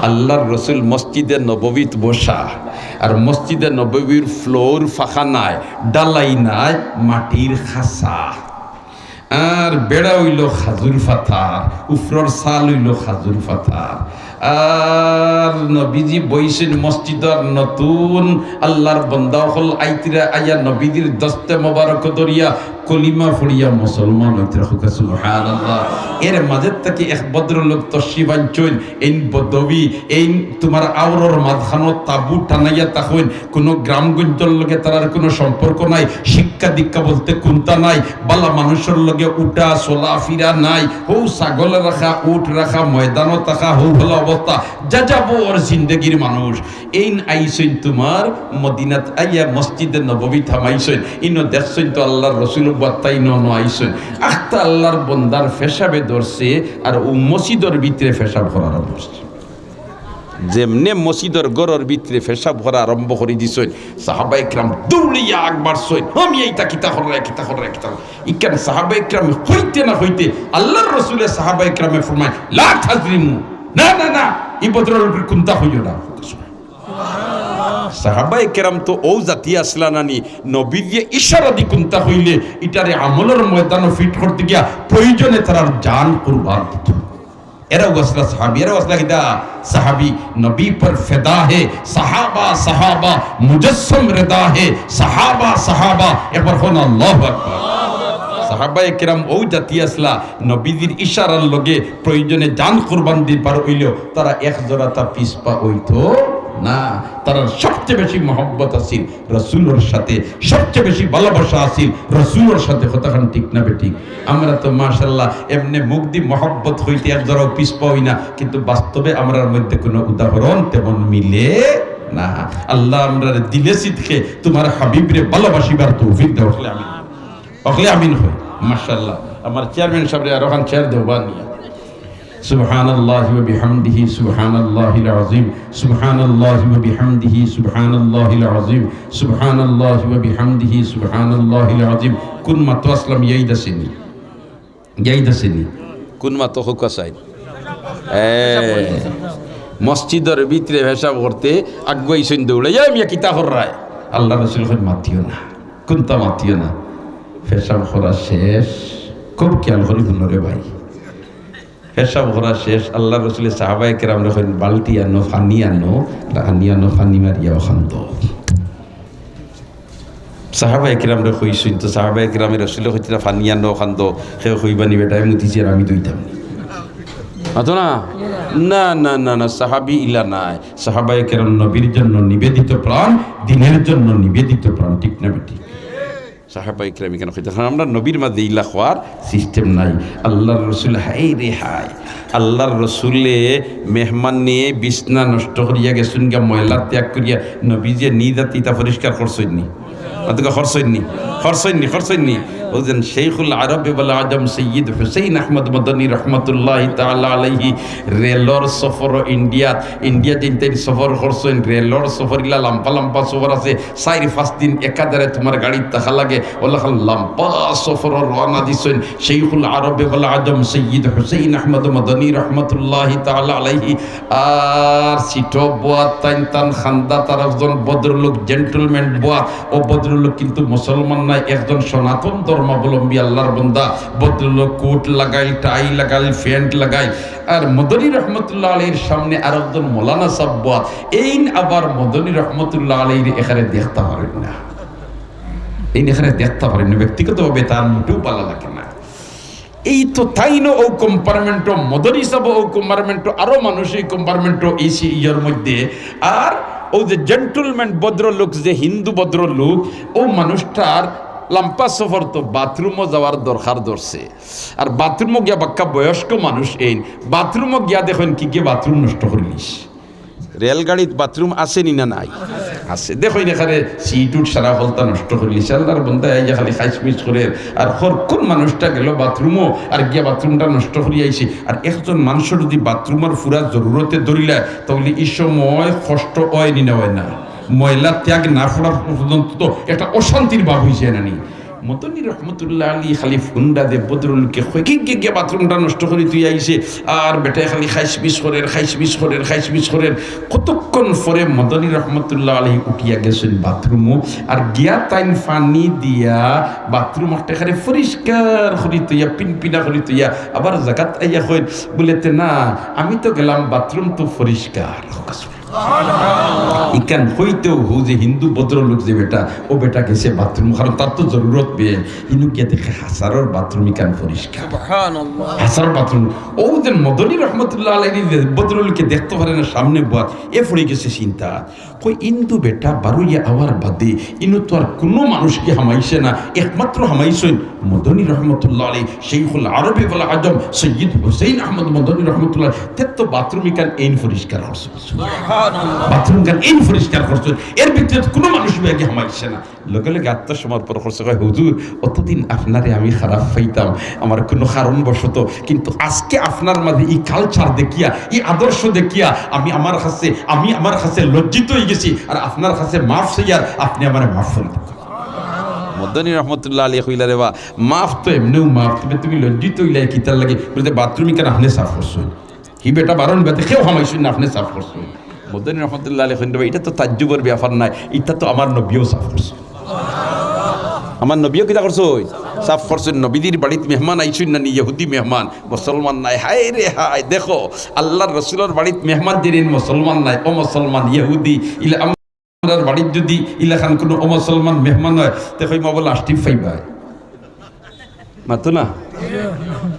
আল্লাহর রসুল মসজিদে নববীত বসা, আর মসজিদে নববীর ফ্লোর ফাঁকা নাই, ডালাই নাই, মাটির খাসা, আর বেড়া হইল খাজুর পাতার, উফরর সাল হইল খাজুর পাতার। আর নবীজি বইছেন মসজিদর নতুন আল্লাহর বন্দা হল আইতিরা আইয়া নবীজির দস্তে মোবারক দরিয়া কলিমা ফড়িয়া মুসলমান হইতে রাখুকা সুবহানাল্লাহ। এর মাঝে থেকে এক ভদ্রলোক তশিবাঞ্চন এই বদবি এই তোমার আওরর মাঝখানো তাবু টানাইয়া তাকইন কোনো গ্রামগঞ্জের লগে তার কোনো সম্পর্ক নাই, শিক্ষা দীক্ষা বলতে কোনটা নাই, বালা মানুষের লগে উঠা চলা ফিরা নাই, হৌ ছাগল রাখা উঠ রাখা ময়দানত থাকা হৌ ভালো অবস্থা যা যাবো ওর জিন্দগির মানুষ। এই আইসইন তোমার মদিনাত আইয়া মসজিদে নববী থামাইছেন, ইনো দেখছেন তো আল্লাহর রসুল বার্তাই আইসেন। আখতা আল্লাহর বন্দার ফেসাবে ধরছে আর ও মসজিদের ভিতরে ফেসাব করা আরম্ভ করছে। যেমনে মসজিদের গড়ের ভিতরে ফেসাব করা আরম্ভ করে দিছেন, সাহাবায়ে কেরাম দৌড়িয়া আকবার সইন, আমি এইটা কিতা হরে কিতা হরে কিতা ইকান সাহাবায়ে কেরাম হইতে না হইতে আল্লাহর রসুলের সাহাবায়ে কেরামে ফরমায় লা তাজরিমু, না না না এই বদরের কোনটা হইও না। সাহাবায়ে কেরাম তো ও জাতি আসলা নানি, নবীর যে ইশারা দি কোনটা হইলে এটারে আমলের ময়দানে ফিট করতে গিয়া প্রয়োজনে তারা জান কুরবান দিত। এরা ওয়াসলা সাহাবী, এরা ওয়াসলা কিদা সাহাবী নবী पर फिदा है, সাহাবা সাহাবা মুজস্সম রিদা है, সাহাবা সাহাবা একবার কোন আল্লাহু আকবার। সাহাবায়ে কেরাম ও জাতি আসলা নবীজির ইশারার লগে প্রয়োজনে জান কুরবান দি পার হইলেও তারা এক জোড়াতা পিছপা হইতো না। তারা সবচেয়ে বেশি মহব্বত আছিল রসুলের সাথে, সবচেয়ে বেশি ভালোবাসা আছিল রসুলের সাথে। কতক্ষণ ঠিক না বেঠিক? আমরা তো মাশাআল্লাহ এমনি মুখ দি মহব্বত হইতে এক জোড়াও পিছপা হই না, কিন্তু বাস্তবে আমরার মধ্যে কোনো উদাহরণ তেমন মিলে না। আল্লাহ আমরা দিলে সিদ্ধকে তোমার হাবিবরে ভালোবাসিবার তৌফিক দাও। অখলে আমিন হয় মাশাআল্লাহ। আমার চেয়ারম্যান সাহেব আর ওখান চেয়ার দেওয়া নিয়া সুবহানাল্লাহি ওয়া বিহামদিহি সুবহানাল্লাহিল আযীম, সুবহানাল্লাহি ওয়া বিহামদিহি সুবহানাল্লাহিল আযীম, সুবহানাল্লাহি ওয়া বিহামদিহি সুবহানাল্লাহিল আযীম। কোন মাত্র আসলাম ইয়াইদাসিনি কোন মাত্র হুকা সাইদ মসজিদের ভিতরে হিসাব করতে আগুয়াইছেন দৌড়ে যাই মিয়া কিতা হরায়। আল্লাহ রাসূল কই মাতিও না, কোনটা মাতিও না। পেশাব করা শেষ, খুব খেয়াল করি রে ভাই, পেশাব করা শেষ। আল্লাহ রসুলের সাহাবায়ে কেরাম যখন বালতি আনো পানি আনো পানি মারিয়া অশান্ত সাহাবায়ে কেরাম কইছেন তো সাহাবায়ে কেরামের রসুলের হইতে পানি আনো অশান্ত সে কইবানি বেটাই মুতিছি আর আমি দুইতাম আতো না না না না না সাহাবি ইলা নাই। সাহাবায়ে কেরাম নবীর জন্য নিবেদিত প্রাণ, দিনের জন্য নিবেদিত প্রাণ, ঠিক না বেটি? সাহাবায়ে কেরাম কেন কইতে আমরা নবীর মাঝে ইলা খাওয়ার সিস্টেম নাই। আল্লাহর রসুল হাই রে হাই, আল্লাহর রসুলে মেহমান নিয়ে বিছনা নষ্ট করিয়া গেছেন গা, ময়লা ত্যাগ করিয়া নবী যে নিদাতিটা পরিষ্কার করছেননি, খরচইননি বলছেন শেখুল আরব ওয়াল আজম সৈয়দ হুসেইন আহমদ মদনী রহমতুল্লাহ তাআলা আলাইহি রেলর সফর ইন্ডিয়া দিন সফর করছেন। রেলর সফর ইলা লম্পা সফর আছে 4-5 দিন একাধারে তোমার গাড়ি থাকা লাগে, ওলা লম্পা সফর রওনা দিছেন শেখুল আরব ওয়াল আজম সৈয়দ হুসেইন আহমদ মদনী রহমতুল্লাহ তাআলা আলাইহি। আর সিটো বোয়া তান খান্দা তার একজন ভদ্রলোক জেন্টলম্যান বোয়া, ও ভদ্রলোক কিন্তু মুসলমান নাই, একজন সনাতন ধর্মাবলম্বী আল্লাহর বান্দা। ভদ্রলোক কোট লাগাই, টাই লাগাই, প্যান্ট লাগাই। আর মদনী রহমতুল্লাহ আলাইহির সামনে আর একজন মৌলানা সাব্বাত, এই আবার মদনী রহমতুল্লাহ আলাইহির এখানে দেখতে পারেন না, ব্যক্তিগতভাবে তার মোটেও পালা লাগে না। এই তো তাই না, ও কম্পার্টমেন্ট মদনী সাব, ও কম্পার্টমেন্ট আরো মানুষ এই কম্পার্টমেন্ট এসি ইয়ার মধ্যে। আর ও যে জেন্টলম্যান ভদ্রলোক, যে হিন্দু ভদ্রলোক, ও মানুষটার লম্পা সফর তো বাথরুমও যাওয়ার দরকার ধরছে। আর বাথরুমও গিয়া বাক্কা বয়স্ক মানুষ এই বাথরুমও গিয়া দেখেন কি গিয়ে বাথরুম নষ্ট করিলিস। রেলগাড়িত বাথরুম আসেনি না নাই? আছে। দেখো এখানে সিট উঠ সারা ফলতা নষ্ট করিলিস। আল্লাহর বন্ধা এই যে খালি খাইসমিস করে। আর কোন মানুষটা গেল বাথরুমও আর গিয়া বাথরুমটা নষ্ট করি আইছে। আর একজন মানুষের যদি বাথরুমের পুরা জরুরতে ধরিলা তাহলে এই সময় কষ্ট হয় নি না হয় না, ময়লা ত্যাগ না করার পর্যন্ত তো একটা অশান্তির ভাব হয়েছে না নি। মদনী রহমতুল্লাহ আলী খালি ফুন্ডা দে বদরুলকে কি গিয়ে বাথরুমটা নষ্ট করে তুই আইছে আর বেটায় খালি খাইস করেন কতক্ষণ পরে মদনী রহমতুল্লাহ আলী উঠিয়া গেছেন বাথরুমও আর গিয়া তাইন পানি দিয়া বাথরুম একটা খালি পরিষ্কার করি তুইয়া পিনপিনা করি তুইয়া আবার জাগাত আইয়া কই বলেতে না আমি তো গেলাম বাথরুম তো পরিষ্কার ইকান হইতেও হু যে হিন্দু ভদ্রলোক যে বেটা ও বেটা গেছে বাথরুম কারণ তার তো জরুরত পেয়ে ইনু গিয়া দেখে হাসারর বাথরুম ইকান পরিষ্কার হাসারর বাথরুম ও যে মদনী রহমতুল্লাহ আলাইহি ভদ্রলোককে দেখতে পারে না সামনে বাদ এ পড়ে গেছে চিন্তা কই ইন্দু বেটা বারুইয়া আওয়ার বাদে ইনু তো আর কোনো মানুষকে হামাইছে না একমাত্র হামাইছেন মদনী রহমতুল্লাহ আলাইহি শাইখুল আরবি ওয়াল আজম সৈয়দ হুসাইন আহমদ মদনী রহমতুল্লাহ তে তো বাথরুম ইকান এইন পরিষ্কার হচ্ছে বাথরুম গান এই পরিষ্কার করছেন এর ভিতরে কোনো মানুষ ব্যাগে হামাইছে না লগে লগে আত্মসমর্পণ করছে কয় হুজুর অতদিন আপনারে আমি খারাপ পাইতাম আমার কোনো কারণবশত কিন্তু আজকে আপনার মাঝে এই কালচার দেখিয়া এই আদর্শ দেখিয়া আমি আমার কাছে লজ্জিত হয়ে গেছি আর আপনার কাছে মাফ চাইয়ার আপনি আমার মাফ করে দিন মদনী রহমতুল্লাহ আলী কইলা রে বা মাফ তো এমনিও মাফ তুমি লজ্জিত হইলে কিতার লাগে বলতে বাথরুম কেন আপনি সাফ করছেন হি বেটা বারণ বেতে কেউ হামাইছেন না আপনি সাফ করছেন মদনী রহমতুল্লাহ আলী কইন এটা তো তাজ্জুবের ব্যাপার নাই এটা তো আমার নবীও সাফ করছে আমার নবীও কিতা করছো সাফ করছেন নবীদের বাড়িতে মেহমান আইসুন না ইহুদি মেহমান মুসলমান নাই হায় রে হায় দেখো আল্লাহর রসুলের বাড়িতে মেহমান দিলেন মুসলমান নাই ও মুসলমান ইহুদি ইলা আমার বাড়িতে যদি ইলাখান কোনো ও মুসলমান মেহমান হয় দেখো মা বলে আষ্টিফ পাইবা মাতো না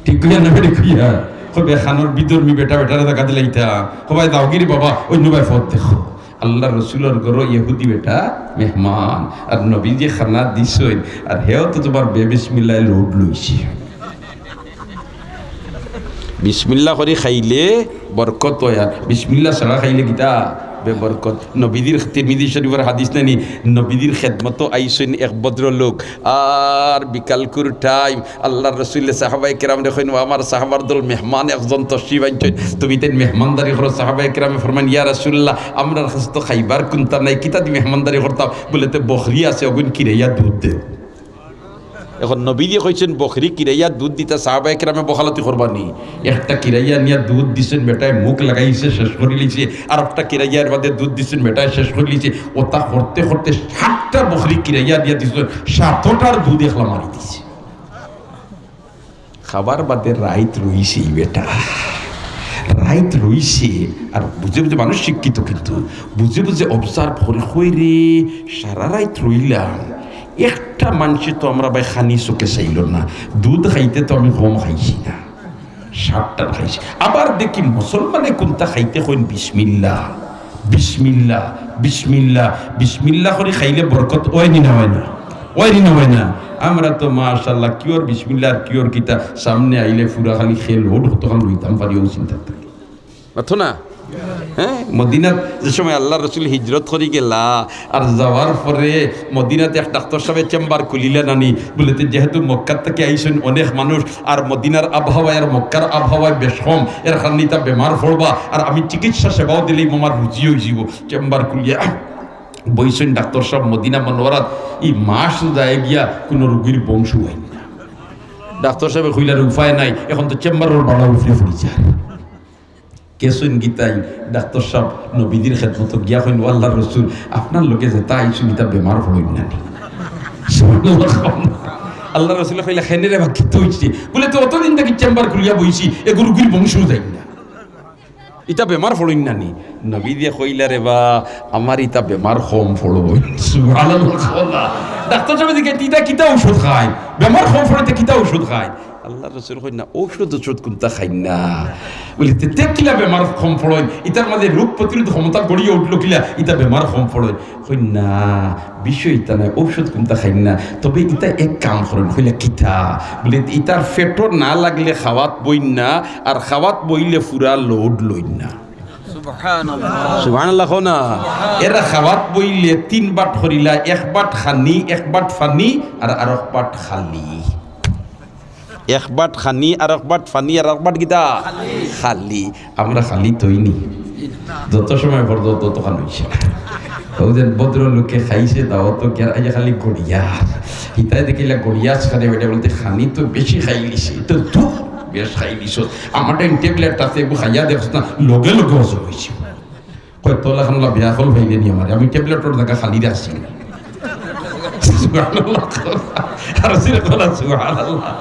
ঠিক কইয়া না বেরে কইয়া কবে খানোর বিদর্মী বেটারে দেখা দিলে ইতা সবাই দাওগিরি বাবা অন্য ভাই ফত দেখো আল্লাহ রসুলের গরো ইহুদি বেটা মেহমান আর নবী যে খানা দিছই আর হেও তো তোমার বিসমিল্লাহ লোড লইছি বিসমিল্লাহ করে খাইলে বরকত হয় আর বিসমিল্লাহ ছাড়া খাইলে কিতা বেবরকত নবীদের তিরমিজি শরীফের হাদিস নানি নবীদের খেদমত আইসেন এক ভদ্রলোক আর বিকালকুর টাইম আল্লাহর রসুল সাহাবায়ে কেরাম দেখেন আমার সাহাবার দল মেহমান একজন তশরিফ আনছেন তুমি তেন মেহমানদারি করো সাহাবায়ে কেরামে ফরমান ইয়া রাসূলুল্লাহ আমরা কাছে তো খাইবার কুনতা নাই কিতা দি মেহমানদারি করতাম বলে তো বকরি আছে ওগুন কিরাইয়া দুধ দে এখন নবীজি কইছেন বকরি কিরাইয়া দুধ দিতা সাহাবায়ে কেরামে বখালতি করবানি একটা কিরাইয়া নিয়া দুধ দিছেন বেটায় মুখ লাগাইছে শেষ করে লিছে আর একটা কিরাইয়ার বাদে দুধ দিছেন বেটায় শেষ করে লিছে ওটা করতে করতে 7টা বকরি কিরাইয়া দিয়া দিছেন 7টার দুধ একলা মারি দিছে খাবার বাদে রাইত রইছে বেটা রাইত রইছে আর বুঝে বুঝে মানুষ শিক্ষিত কিন্তু বুঝে বুঝে অবজার্ভ করে কই রে সারা রাইত রইলাম একটা মানুষে তো আমরা ভাই খানি চোখে চাইল না দুধ খাইতে তো আমি কম খাইছি না 7টা খাইছি আবার দেখি মুসলমানে কোনটা খাইতে কইন বিসমিল্লাহ বিসমিল্লাহ বিসমিল্লাহ বিসমিল্লাহ করে খাইলে বরকত ওইনি না হয় না ওইনি না হয় না আমরা তো মাশাআল্লাহ কিওর বিসমিল্লাহ আর কিওর কিতা সামনে আইলে পুরা খালি খেল লোড হতো খালি লইতাম পারিও চিন্তা থাকে অথ না হ্যাঁ মদিনাত যে সময় আল্লাহ রসুল হিজরত করে গেলা আর যাওয়ার পরে মদিনাতে এক ডাক্তার সাহেবের চেম্বার খুলিলেন আনি বলেতে যেহেতু মক্কার থেকে আইসেন অনেক মানুষ আর মদিনার আবহাওয়ায় আর মক্কার আবহাওয়ায় বেশ কম এর কারণে তা বেমার পড়বা আর আমি চিকিৎসা সেবাও দিলেই আমার রুচি হয়ে যাব চেম্বার খুলিয়া বইছেন ডাক্তার সাহেব মদিনা মনোয়ারাত এই মাস যায় গিয়া কোনো রোগীর বংশ হয় না ডাক্তার সাহেবের খুইলার উপায় নাই এখন তো চেম্বারের বাড়া উঠে পড়ি যায় কেসুন গীতাই ডাক্তার সাহেব নবীদের খেদমত গিয়া হইন আল্লাহর রসুল আপনার লোকে যে তাই সুবিধা বেমার হইন না আল্লাহ রসুল কইলা খেনে বা খেতে হইছে বলে তো অতদিন থেকে চেম্বার খুলিয়া বইছি এ রুগীর বংশ যাই না ইটা বেমার ফড়ইন না নি নবী দিয়ে কইলা রে বা আমার ইটা বেমার কম ফড়ো সুবহানাল্লাহ ডাক্তার সাহেব দিকে তিতা কিতা ঔষধ খায় বেমার কম ফড়তে কিতা ঔষধ খায় আল্লাহ রসুল কই না ঔষধ কোনটা খাই না বলি তে কিলা বেমার কম ফড়ই ইটার মাঝে রোগ প্রতিরোধ ক্ষমতা গড়িয়ে উঠলো কিলা ইটা বেমার কম ফড়ই কই না বিষয় ইটা না ঔষধ কোনটা খাই না তবে ইটা এক কাম করেন কইলা কিতা বলি ইটার ফেটো না লাগলে খাওয়াত বইন না আর খাওয়াত বইলে পুরা লোড লইন না সুবহানাল্লাহ না এরা খাওয়াত বইলে 3 বাট করিলা 1 বাট খানি 1 বাট ফানি আর 1 বাট খালি 1 বাট খানি আর 1 বাট ফানি আর 1 বাট গিতা খালি আমরা খালি তৈনি যত সময় পর্যন্ত তত খান হইছে ওদের ভদ্রলোকে খাইছে দাও তো কি আর আজ খালি গড়িয়া হিতায় দেখিলা গড়িয়া খানে বেটা বলতে খানি তো বেশি খাই লিছি তো ধুপ বেশ খাই লিছ আমার টাইম ট্যাবলেট আছে খাইয়া দেখছ না লগে লগে অসুখ হয়েছে কয় তোলা খানলা বিয়া ফল ভাইলে নি আমার আমি ট্যাবলেটর দেখা খালি রাখছি আর সুবহানাল্লাহ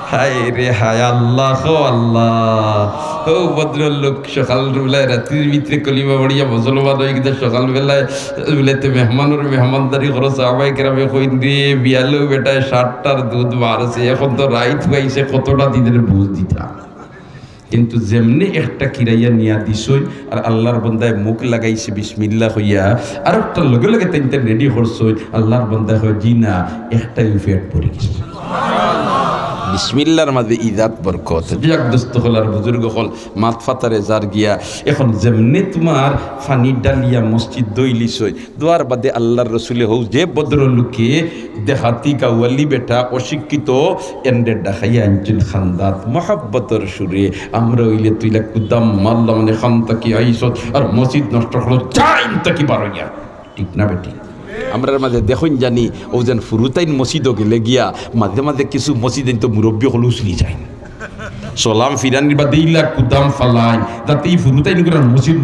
হায় রে হায় আল্লাহ ও আল্লাহ ও ভদ্রলোক সকাল বেলায় রাত্রির ভিতরে কলিমা বড়িয়া মুসলমান হয়ে গেছে সকাল বেলায় বেলাতে মেহমানের মেহমানদারি খরচ সাহাবায়ে কেরামে কইন দিয়ে বিয়ালেও বেটায় 60টার দুধ মারছে এখন তো রাইত পাইছে কতটা দিনের বুঝ দিতাম কিন্তু যেমনি একটা কিরাইয়া নিয়া দিছই আর আল্লাহর বন্দায় মুখ লাগাইছে বিসমিল্লাহ হইয়া আর একটা লগে লগে তিনটা রেডি করছই আল্লাহর বন্দায় হয় জি না একটা ইফেক্ট পড়ে গেছে বিসমিল্লাহর মাঝে ইজাত বরকত যাক দোস্ত হল আর বুজুর্গ হল মাত ফাতারে যার গিয়া এখন যেমনি তোমার ফানি ডালিয়া মসজিদ দইলিছই দোয়ার বাদে আল্লাহর রসুলে হও যে ভদ্রলোকে দেহাতি কাওয়ালি বেটা অশিক্ষিত এন্ডে ডাকাইয়া আনছেন খান্দাত মহাব্বতর সুরে আমরা হইলে তুইলা কুদাম মাল্লা মানে খান্তা কি আইসত আর মসজিদ নষ্ট হলো চাইন তাকি বারইয়া ঠিক না বেটি আমরা মাঝে দেখুন জানি ও যেন ফুরুতাইন মসজিদও গেলে গিয়া মাঝে মাঝে কিছু মসজিদ তো মুরব্বী হলেও শুনি যায় সলাম ফিরানির বা দিলা কুদাম ফালাই যাতে এই ফুরুতাইন করে মসজিদ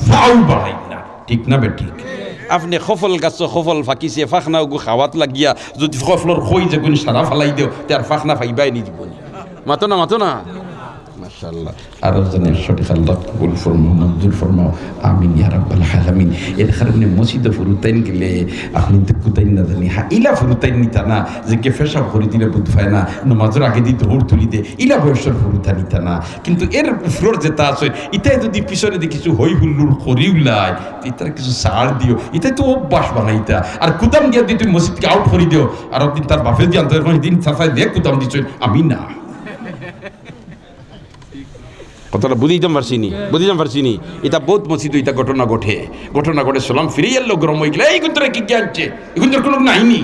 ফাউ বাড়াই না ঠিক না বে ঠিক আপনি সফল গাছ সফল ফাঁকিছে ফাঁকনা গু খাওয়াত লাগিয়া যদি সফলর কই যে কোন সারা ফালাই দেও তার ফাঁকনা ফাইবাই নি জীবনে মাতো না মাশাআল্লাহ আর জানে সঠিক আল্লাহ কবুল ফরমাও মঞ্জুর ফরমাও আমিন ইয়া রাব্বাল আলামিন এর কারণে মসজিদে ফুরুতাইন গেলে আপনি তো কুতাইন না জানি হ্যাঁ ইলা ফুরুতাইন নিতা না যে কে পেশাব করে দিলে বুধ হয় না নামাজের আগে দিয়ে দৌড় তুলি দে ইলা বয়সের ফুরুতা নিতা না কিন্তু এর ফ্লোর যেটা আছে ইটাই যদি পিছনে দিয়ে কিছু হই হুল্লুর করিউলাই ইতার কিছু সার দিও ইটাই তো অভ্যাস বানাইতা আর কুদাম দিয়া দিয়ে তুমি মসজিদকে আউট করে দিও আর দিন তার বাপের দিয়ে আনতে দিন সাফাই দেখ কুদাম দিচ্ছ আমি না কথাটা বুঝিতাম পারছি নি এটা বহুত মসজিদ এটা ঘটনা ঘটে সালাম ফিরে এলো গরম হয়ে গেলে এই কিন্তু কি আনছে এখন তোর কোনো নাইনি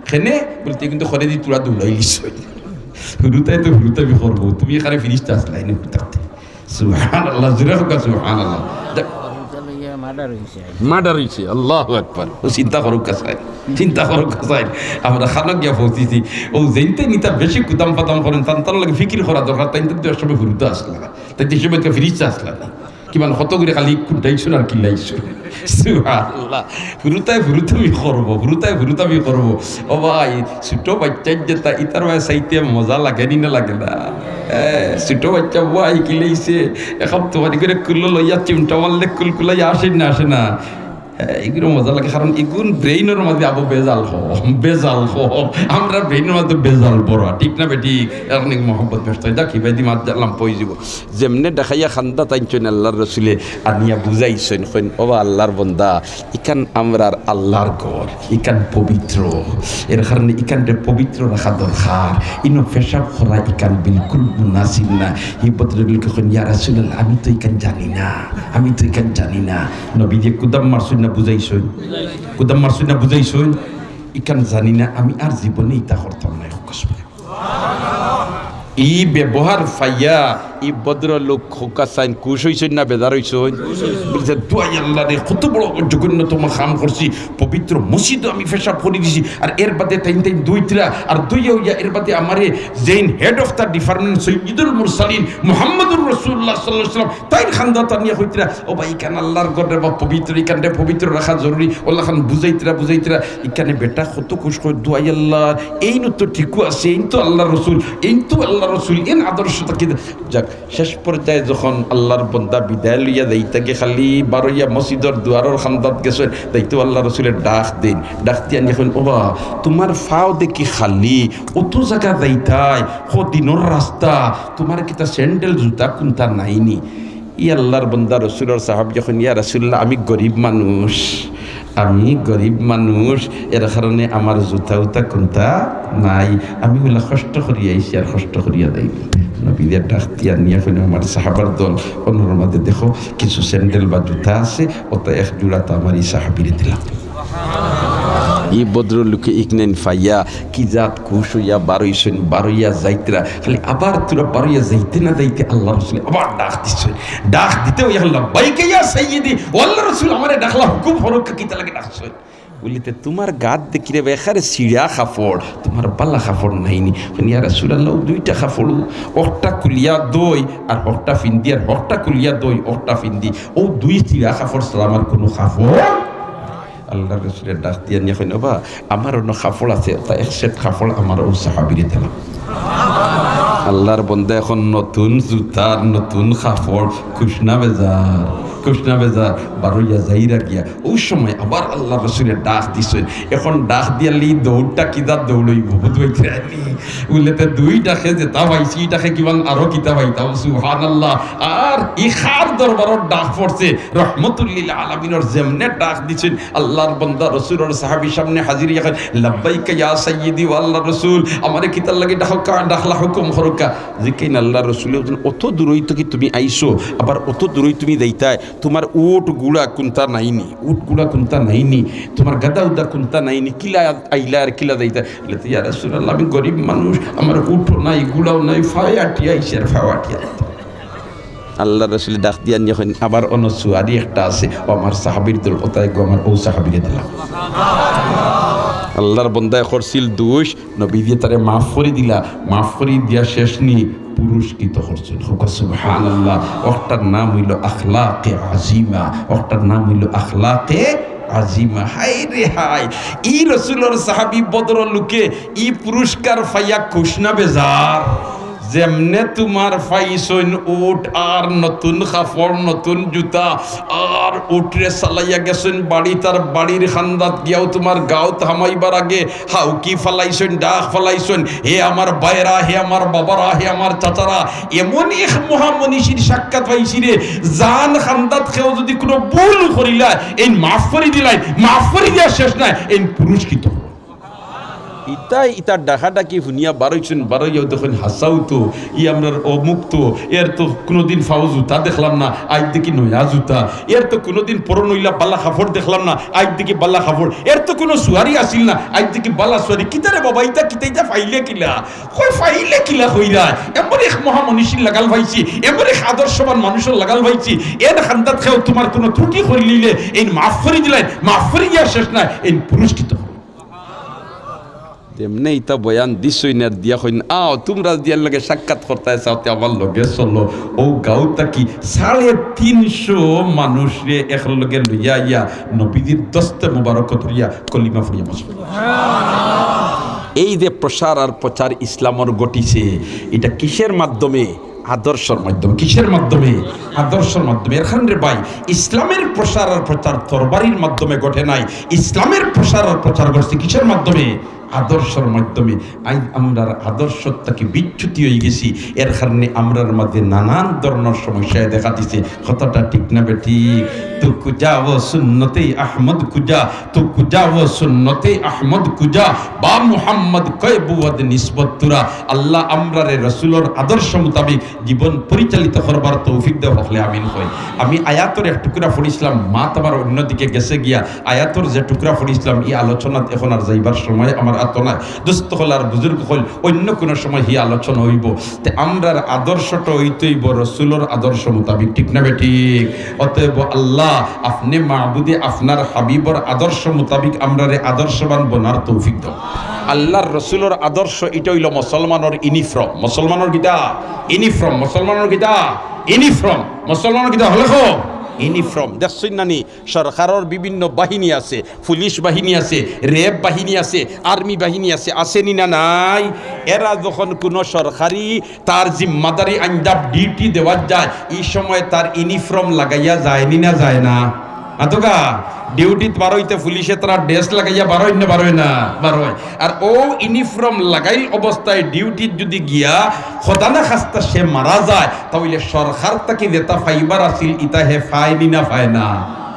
খেনে বলতে কিন্তু খরে দিয়ে তোরা দৌড়াইলিস হুরুতাই তো হুরুতাবি করবো তুমি এখানে ফিরিস্তে আসলাই না হুরুতাতে সুবহানাল্লাহ জুরে হোক সুবহানাল্লাহ মার্ডার হয়েছে আল্লাহু আকবার চিন্তা করুক কাছাই আমরা খানক গিয়া পৌঁছিছি ও যেনতে নিতা বেশি কুদাম পাতাম করেন তার লাগে ফিকির করা দরকার তাই তো সময় ঘুরতে আসলা তাই তো সময় ফিরিস্তে আসলা না কিমান কত করে খালি খুঁটাইছো আর কিলাইছো সুবহানাল্লাহ হুরুতামি করবো ও ভাই ছোট বাচ্চার যেটা ইতার ভাই চাইতে মজা লাগে না লাগে না ছোট বাচ্চা ভাই কিলাইছে এখন তোমার করে কুলো লইয়া চিমটা মারলে কুলকুলাই আসে না এগুলো মজা লাগে কারণ এগুন ব্রেইনের মাঝে আবো বেজাল আমরা ব্রেইনের মাঝে বেজাল বড় ঠিক না বেটি এখন মহব্বত ব্যস্ত দেখ হিবাইদি মাত জানলাম পই যাব যেমনে দেখাইয়া খান্দা তাইছেন আল্লাহর রসুলে আনিয়া বুঝাইছেন কইন ও আল্লাহর বন্দা ইকান আমরার আল্লাহর ঘর ইকান পবিত্র এর কারণে ইকানটা পবিত্র রাখা দরকার ইনো পেশাব করা ইকান বিলকুল মুনাসিব না এই ভদ্রলোকে কইন ইয়া রাসূলুল্লাহ আমি তো ইকান জানি না নবী যে কুদাম মারছুন কুদাম মারছুন না বুঝাইছুন ইকান জানি না আমি আর জীবনে ইতা করতাম না ই ব্যবহার ফাইয়া ই ভদ্রলোক খোকা চাইন খুশ হইছেন না বেজার হইছেন বলছে দুয়াই আল্লাহ রে কত বড় জঘন্যতম কাম করছি পবিত্র মসজিদ আমি পেশাব করে দিছি আর এর বাদে তাইন দুইটা আর দুইয়া হইয়া এর বাদে আমারে জেইন হেড অফ দ্য ডিপার্টমেন্ট সৈয়দুল মুরসালিন মুহাম্মদুর রাসূলুল্লাহ সাল্লাল্লাহু আলাইহি ওয়াসাল্লাম তাইন খান্দা তানিয়া হইতরা ও ভাই কান আল্লাহর ঘরে বা পবিত্র ইকানটা পবিত্র রাখা জরুরি আল্লাহ খান বুঝাইতরা ইকানে বেটা কত খুশ কই দুয়াই আল্লাহ এই তো ঠিকও আছে এই তো আল্লাহর রাসূল এন আদর্শতা কি যাক শেষ পর্যায়ে যখন আল্লাহর বন্দা বিদায় লইয়া যাইতাকে খালি বারইয়া মসজিদের দুয়ারের খান্দাত গেছেন তাইতো আল্লাহ রসুলের ডাক দিয়ে এখন ওবা তোমার ফাও দেখি খালি অত জায়গা যাইতাই দিনের রাস্তা তোমার কিতা স্যান্ডেল জুতা কোনটা নাইনি ই আল্লাহর বন্দা রসুলের সাহাব যখন ইয়া রাসূলুল্লাহ আমি গরিব মানুষ এর কারণে আমার জুতা উতা কোনটা নাই আমি বলে কষ্ট করিয়া আইসি আর কষ্ট করিয়া দেই নবীদের ডাক দিয়া নিয়ে ফেলে আমার সাহাবার দল অন্যর মধ্যে দেখো কিছু স্যান্ডেল বা জুতা আছে ওটা এক জোড়া তো আমার এই সাহাবিরে দিলাম এই ভদ্রলোকে ইকনেন ফাইয়া কি জাত খুশ হইয়া বারোইছেন, বারোইয়া যাইতরা খালি আবার তোরা বারোইয়া যাইতে না যাইতে আল্লাহ রসুল আবার ডাক দিচ্ছেন। ডাক দিতে ওই লাব্বাইকা ইয়া সাইয়্যিদি ও আল্লাহ রসুল আমারে ডাকলা হুকুম হরক্কা কিতা লাগে ডাকছেন। বলিতে তোমার গাত দেখি রে বেখারে সিঁড়া খাফড়, তোমার পাল্লা খাফড় নাইনি। ইয়া রাসূলুল্লাহ দুইটা খাফড়, একটা কুলিয়া দই আর একটা ফিন্দি, আর একটা কুলিয়া দই একটা ফিন্দি, ও দুই সিঁড়া খাফড় ছাড়া আমার কোনো খাফড়। আল্লাহ রসুলের ডাক দিয়ে নিয়ে কইন বা আমার অন্য খাফড় আছে, তা এক সেট খাফড় আমার ও সাহাবীরে দিলাম। আল্লাহর বন্দা এখন নতুন জুতার নতুন খাফড়, খুশনা বেজার, খুশনা বেজার বারোইয়া যাইরা গিয়া ওই সময় আবার আল্লাহ রসুলের ডাক দিছে। এখন ডাক দিয়ালি দৌড়টা কিতাব দৌড়ইব বুঝতে বলতে দুই ডাকে যেটা পাইছি এটাকে কিমান আরো কিতাব পাইতাম সুবহানাল্লাহ। আর ইখার দরবারত ডাক পড়ছে রহমতুল্লিল আলামিনের যেমনে ডাক দিছেন আল্লাহর বান্দা রসুলের সাহাবী সামনে হাজির এখন লাব্বাইকা ইয়া সাইয়্যিদি ওয়া আল্লাহ রসুল আমারে কিতাব লাগে ডাকা ডাকলা হুকুম হরকা যেকেন আল্লাহ রসুলের অত দূরই তো কি তুমি আইছো, আবার অত দূরই তুমি যাইতায়, তোমার উট গুড়া কোনটা নাইনি, উট গুড়া কোনটা নাইনি, তোমার গাদা উদা কোনটা নাইনি, কিলা আইলা আর কিলা যাইতা। ইয়া রাসূলুল্লাহ আমি গরিব মানুষ, আমার উঠো নাই গুলাও নাই, ফায়াটিয়া ইসের ফাওয়াটিয়া। আল্লাহ রসুল ডাক দিয়া যখন আবার অনসুয়ারি একটা আছে ও আমার সাহাবীর দল ওতায় গো আমার ও সাহাবীরে দিলাম। আল্লাহর বন্দায় করছিল দোষ, নবী দিয়ে তারে মাফ করে দিলা, মাফ করে দিয়া শেষ নি পুরস্কৃত করছেন। সুবহানাল্লাহ। ওটার নাম হইল আখলাকে আজিমা, ওটার নাম হইল আখলাকে আজিমা। হাই রে হাই, ই রসুলের সাহাবী বদর লোকে ই পুরস্কার পাইয়া খুশ না বেজার। যেমনে তোমার ফাইসইন উট আর নতুন কাপড় নতুন জুতা আর উটরে চালাইয়া গেছেন বাড়ি, তার বাড়ির খান্দাত গিয়াও তোমার গাঁও থামাইবার আগে হাউকি ফালাইছেন, ডাক ফালাইছেন, হে আমার বাইরা, হে আমার বাবারা, হে আমার চাচারা। এমন এক মহামনীষীর সাক্ষাৎ পাইছি রে, জান খান্দাত খেয়েও যদি কোনো ভুল করিলা এই মাফ করে দিলাই, মাফ করে দেওয়া শেষ নাই, এই পুরস্কৃত। ইতাই ইতার ডাকাডাকি শুনিয়া বারোইছেন, বারোইয়াও দেখেন হাসাও তো ই আমরা অমুক্ত, এর তো কোনোদিন ফাও জুতা দেখলাম না, আজ দেখি নয়া জুতা, এর তো কোনোদিন পরনইলা বাল্লা কাপড় দেখলাম না, আজ দেখি বাল্লা কাপড়, এর তো কোনো সুয়ারি আসিল না, আজ দেখি বাল্লা সুয়ারি। কিতারে বাবা ইতা কিতাইটা ফাইলে কিলা কই, ফাইলে কিলা কইরা এমন এক মহামনীষীর লাগাল ভাইছি, এমন এক আদর্শবান মানুষের লাগাল ভাইছি, এর খান্দাত খেয়েও তোমার কোনো ত্রুটি করিলে এই মাফ করে দিলাই, মাফ করে দেওয়া শেষ নাই, এই পুরস্কৃত। তেমনি ইতা বয়ান দিছইনার দিয়া হইন আও তোমরা দিয়ার লগে সাক্ষাৎ করতে চাওতে আমার লগে চলো। ও গাঁওটা কি 350 মানুষরে একলগে লইয়া ইয়া নবীদের দস্তে মুবারক ধরিয়া কলিমা পড়িয়া বসবে। এই যে প্রসার আর প্রচার ইসলামর ঘটিছে, এটা কিসের মাধ্যমে? আদর্শের মাধ্যমে। কিসের মাধ্যমে? আদর্শের মাধ্যমে। এখানে ভাই ইসলামের প্রসার আর প্রচার তরবারির মাধ্যমে ঘটে নাই, ইসলামের প্রসার আর প্রচার ঘটছে কিসের মাধ্যমে? আদর্শের মাধ্যমে। আই আমরার আদর্শটাকে বিচ্যুতি হয়ে গেছি, এর কারণে আমরার মধ্যে নানান ধরনের সমস্যায় দেখা দিছে। কথাটা ঠিক না বেটি? তু কুজা ও সুন্নতে আহমদ কুজা, তু কুজা ও সুন্নতে আহমদ কুজা বা মুহাম্মদ কয়বুয়াদ নিসবত তুরা। আল্লাহ আমরারে রসুলের আদর্শ মোতাবেক জীবন পরিচালিত করবার তৌফিক দেওয়া হলে আমিন কই। আমি আয়াতর এক টুকরা পড়িছিলাম, মা তোমার অন্যদিকে গেছে গিয়া আয়াতর যে টুকরা পড়িছিলাম এই আলোচনা এখন আর যাইবার সময় আমার আত নাই। দুস্থ হল আর বুজুর্গ হল অন্য কোনো সময় হি আলোচনা হইব। তে আমরার আদর্শটা হইতেইব রসুলের আদর্শ মোতাবিক, ঠিক না বেঠিক? অতএব আল্লাহ আপনি মাহবুদে আপনার হাবিবর আদর্শ মোতাবিক আমরারে আদর্শবান বনার তৌফিক দাও। আল্লাহর রসুলের আদর্শ এটা হইল মুসলমানের ইউনিফর্ম। মুসলমানের গীতা ইউনিফর্ম, মুসলমানের গীতা ইউনিফর্ম, মুসলমানের গীতা হলে ইউনিফর্ম। দেখছেন নানি সরকারের বিভিন্ন বাহিনী আছে, পুলিশ বাহিনী আছে, র্যাব বাহিনী আছে, আর্মি বাহিনী আছে, আসেনি না নাই? এরা যখন কোনো সরকারি তার জিম্মাদারি আইনদাব ডিউটি দেওয়া যায়, এই সময় তার ইউনিফর্ম লাগাইয়া যায়নি না যায় না? আতগা ডিউটিত বারোইতে পুলিশে তারা ড্রেস লাগাইয়া বারোই না বারোয় না বারোয়। আর ও ইউনিফর্ম লাগাইল অবস্থায় ডিউটিত যদি গিয়া খদানা খাস্তা সে মারা যায়, তাহলে সরকার তাকে যেটা ফাইবার আসিল ইতা হে ফায়নি না ফায় না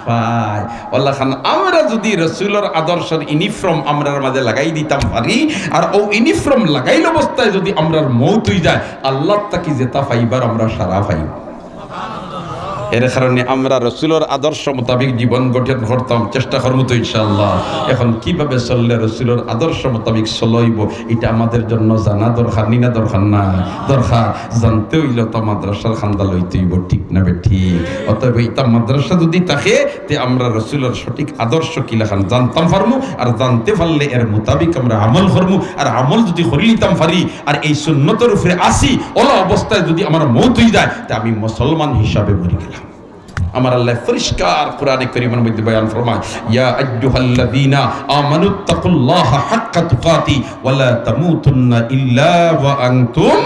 পায়। আল্লাহ খান আমরা যদি রসুলের আদর্শের ইউনিফর্ম আমরার মাঝে লাগাই দিতাম পারি, আর ও ইউনিফর্ম লাগাইল অবস্থায় যদি আমরার মৌত হয়ে যায়, আল্লাহ তাকে যেটা ফাইবার আমরা সারা পাইব। এর কারণে আমরা রসুলের আদর্শ মোতাবেক জীবন গঠন করতাম, চেষ্টা করবো তো ইনশাআল্লাহ। এখন কিভাবে চললে রসুলের আদর্শ মোতাবেক চলইব এটা আমাদের জন্য জানা দরকার, নিনা দরকার না দরকার। জানতে হইলে তো মাদ্রাসার খান্দা লইতে হইব, ঠিক না বে ঠিক? অতএব এটা মাদ্রাসা যদি থাকে তে আমরা রসুলের সঠিক আদর্শ কি লেখান জানতাম পারমু, আর জানতে পারলে এর মোতাবিক আমরা আমল করমু। আর আমল যদি করি নিতাম পারি আর এই সুন্নতের উপরে আসি, ওলা অবস্থায় যদি আমার মৌত হয়ে যায় তা আমি মুসলমান হিসাবে মরে গেলাম। আমার আল্লাহ পরিষ্কার কোরআনে কারীমের মধ্যে বয়ান ফরমায়, ইয়া আইয়ুহাল্লাযীনা আমানুত্তাকুল্লাহা হাক্কা তুকাতি ওয়া লা তামুতুন্না ইল্লা ওয়া আনতুম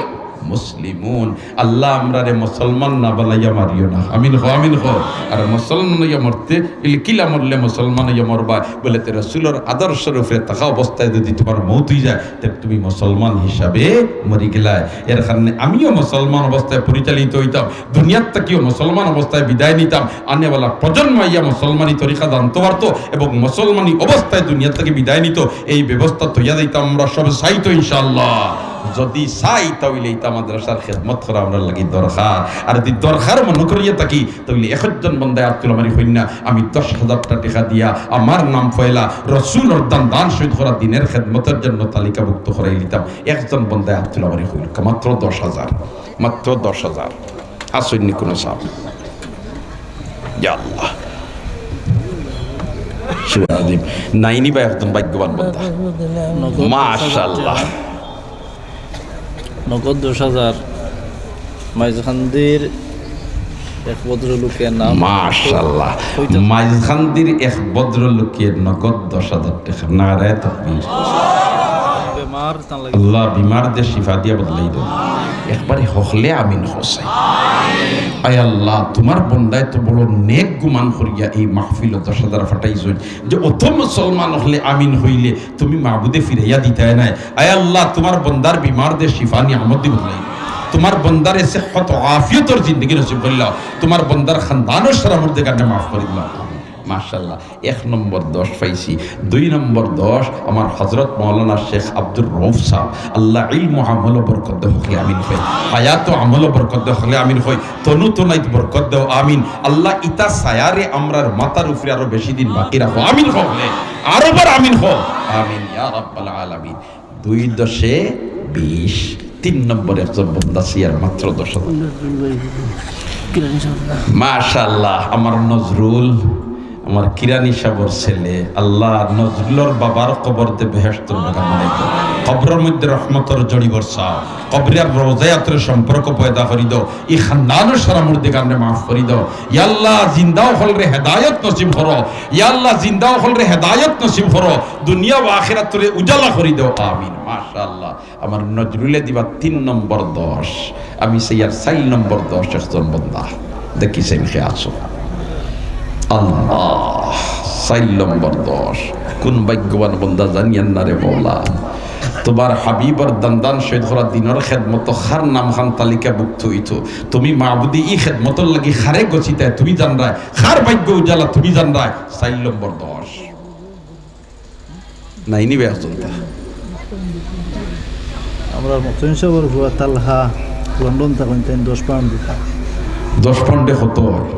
মুসলিমুন। আল্লাহ আমরা রে মুসলমান না বানাইয়া মারিও না। আমিন হো, আমিন হো। আর মুসলমান হইয়া মরতে কিলা মরলে মুসলমান হইয়া মরবা বলে তে রাসূলের আদর্শের উপরে থাকা অবস্থায় যদি তোমার মৌত হয়ে যায় তবে তুমি মুসলমান হিসাবে মরি গেলা। এর কারণে আমিও মুসলমান অবস্থায় পরিচালিত হইতাম, দুনিয়ার থেকেও মুসলমান অবস্থায় বিদায় নিতাম। আনেওয়ালা প্রজন্ম ইয়া মুসলমানি তরিকা জানতে পারতো এবং মুসলমানি অবস্থায় দুনিয়া থেকে বিদায় নিত। এই ব্যবস্থা তৈয়া দিতাম আমরা সব চাইতো ইনশাআল্লাহ। যদি চাই তাহলে এটা মাদ্রাসার খেদমত করা আমরা লাগি দরকার। আর যদি দরকার মনে করিয়া থাকি তাহলে একজন বন্দায় আব্দুল আমারি হইন না আমি 10,000 টাকা দিয়া আমার নাম ফয়লা রসুলের দান শহীদ করা দিনের খেদমতের জন্য তালিকাভুক্ত করাই দিতাম। একজন বন্দায় আব্দুল আমারি হইল মাত্র 10,000, মাত্র 10,000। আসেননি কোনো সাপ। আল্লাহ নাইনি বা একজন ভাগ্যবান বন্দা, মাশাআল্লাহ। নগদ 10,000 মাইজখান্দির এক ভদ্রলোকের নাম। মাশাআল্লাহ, মাইজখান্দির এক ভদ্রলোকের নগদ 10,000 টাকা। নারায়ে তাকবীর। বেমার তান লাগে আল্লাহ বিমারদের শিফা দিয়া বদলাই দাও। একবারে হকলে আমিন হোসাই। আয় আল্লাহ তোমার বন্দায় তো বড় নেক গুমান করিয়া এই মাহফিল 10,000 ফাটাইছই যে অত মুসলমান হলে আমিন হইলে তুমি মাহবুদে ফিরাইয়া দিতে নাই। আয় আল্লাহ তোমার বন্দার বিমারদের শিফা নিয়ামত দি বদলাই, তোমার বন্দার সেহত আফিয়তর জিন্দগি নসিব করিলাও, তোমার বন্দার খানদানের সারামুর দেখানে মাফ করে দিলাম। মাশাআল্লাহ। 1 নম্বর 10 পাইছি। 2 নম্বর 10 আমার হযরত মাওলানা শেখ আব্দুর রউফ সাহেব, আল্লাহ ইলম আমল বরকত দেও হলে আমিন হয়, হায়াত আমল বরকত দেও হলে আমিন হয়, তনু তনাইত বরকত দেও আমিন। আল্লাহ ইতা সায়ারে আমরার মাথার উপরে আরো বেশি দিন বাকি রাখো আমিন হলে আরো বার আমিন হো আমিন ইয়া রাব্বাল আলামিন। 2 10 20। 3 নম্বর একজন বন্দা সিয়ার মাত্র 10,000। মাশাআল্লাহ। আমার নজরুল, আমার কিরানি সাবর ছেলে, আল্লাহ নজরুলর বাবার কবরতে বেহেশতের বাগান বানাই দাও, কবরের মধ্যে রহমতের জড়ি বর্ষাও, কবরের রোজায়াতের সম্পর্ক পয়দা করি দাও, এই খানদানের সারা মুর্দে গানে মাফ করি দাও। ইয়া আল্লাহ জিন্দাও হলরে হেদায়েত নসিব করো, ইয়া আল্লাহ জিন্দাও হলরে হেদায়েত নসিব করো, দুনিয়া ও আখিরাতরে উজালা করি দাও আমিন। মাশাআল্লাহ। আমার নজরুলে দিবা 3 নম্বর 10, আমি সেইয়ার 4 নম্বর 10 একজন বন্দা দেখি সেই খেয়ে আছো। আল্লাহ 4 নম্বর 10 কোন ভাগ্যবান বন্দা জানিয়েন না রে মওলা। তোমার হাবিবর দান শহীদ করা দিনের খেদমত খার নাম খান তালিকাভুক্ত হইতো। তুমি মাহবুদি ই খেদমতর লাগি খারে গছিতে তুমি জান রায়, খার ভাগ্য উজালা তুমি জান রায়। 4 নম্বর 10 নাই নিবে আসলতা আমরা মতন সবর হুয়া তালহা লন্ডন তখন 10 পাউন্ড দিতাম। 10 পাউন্ডে কত হয়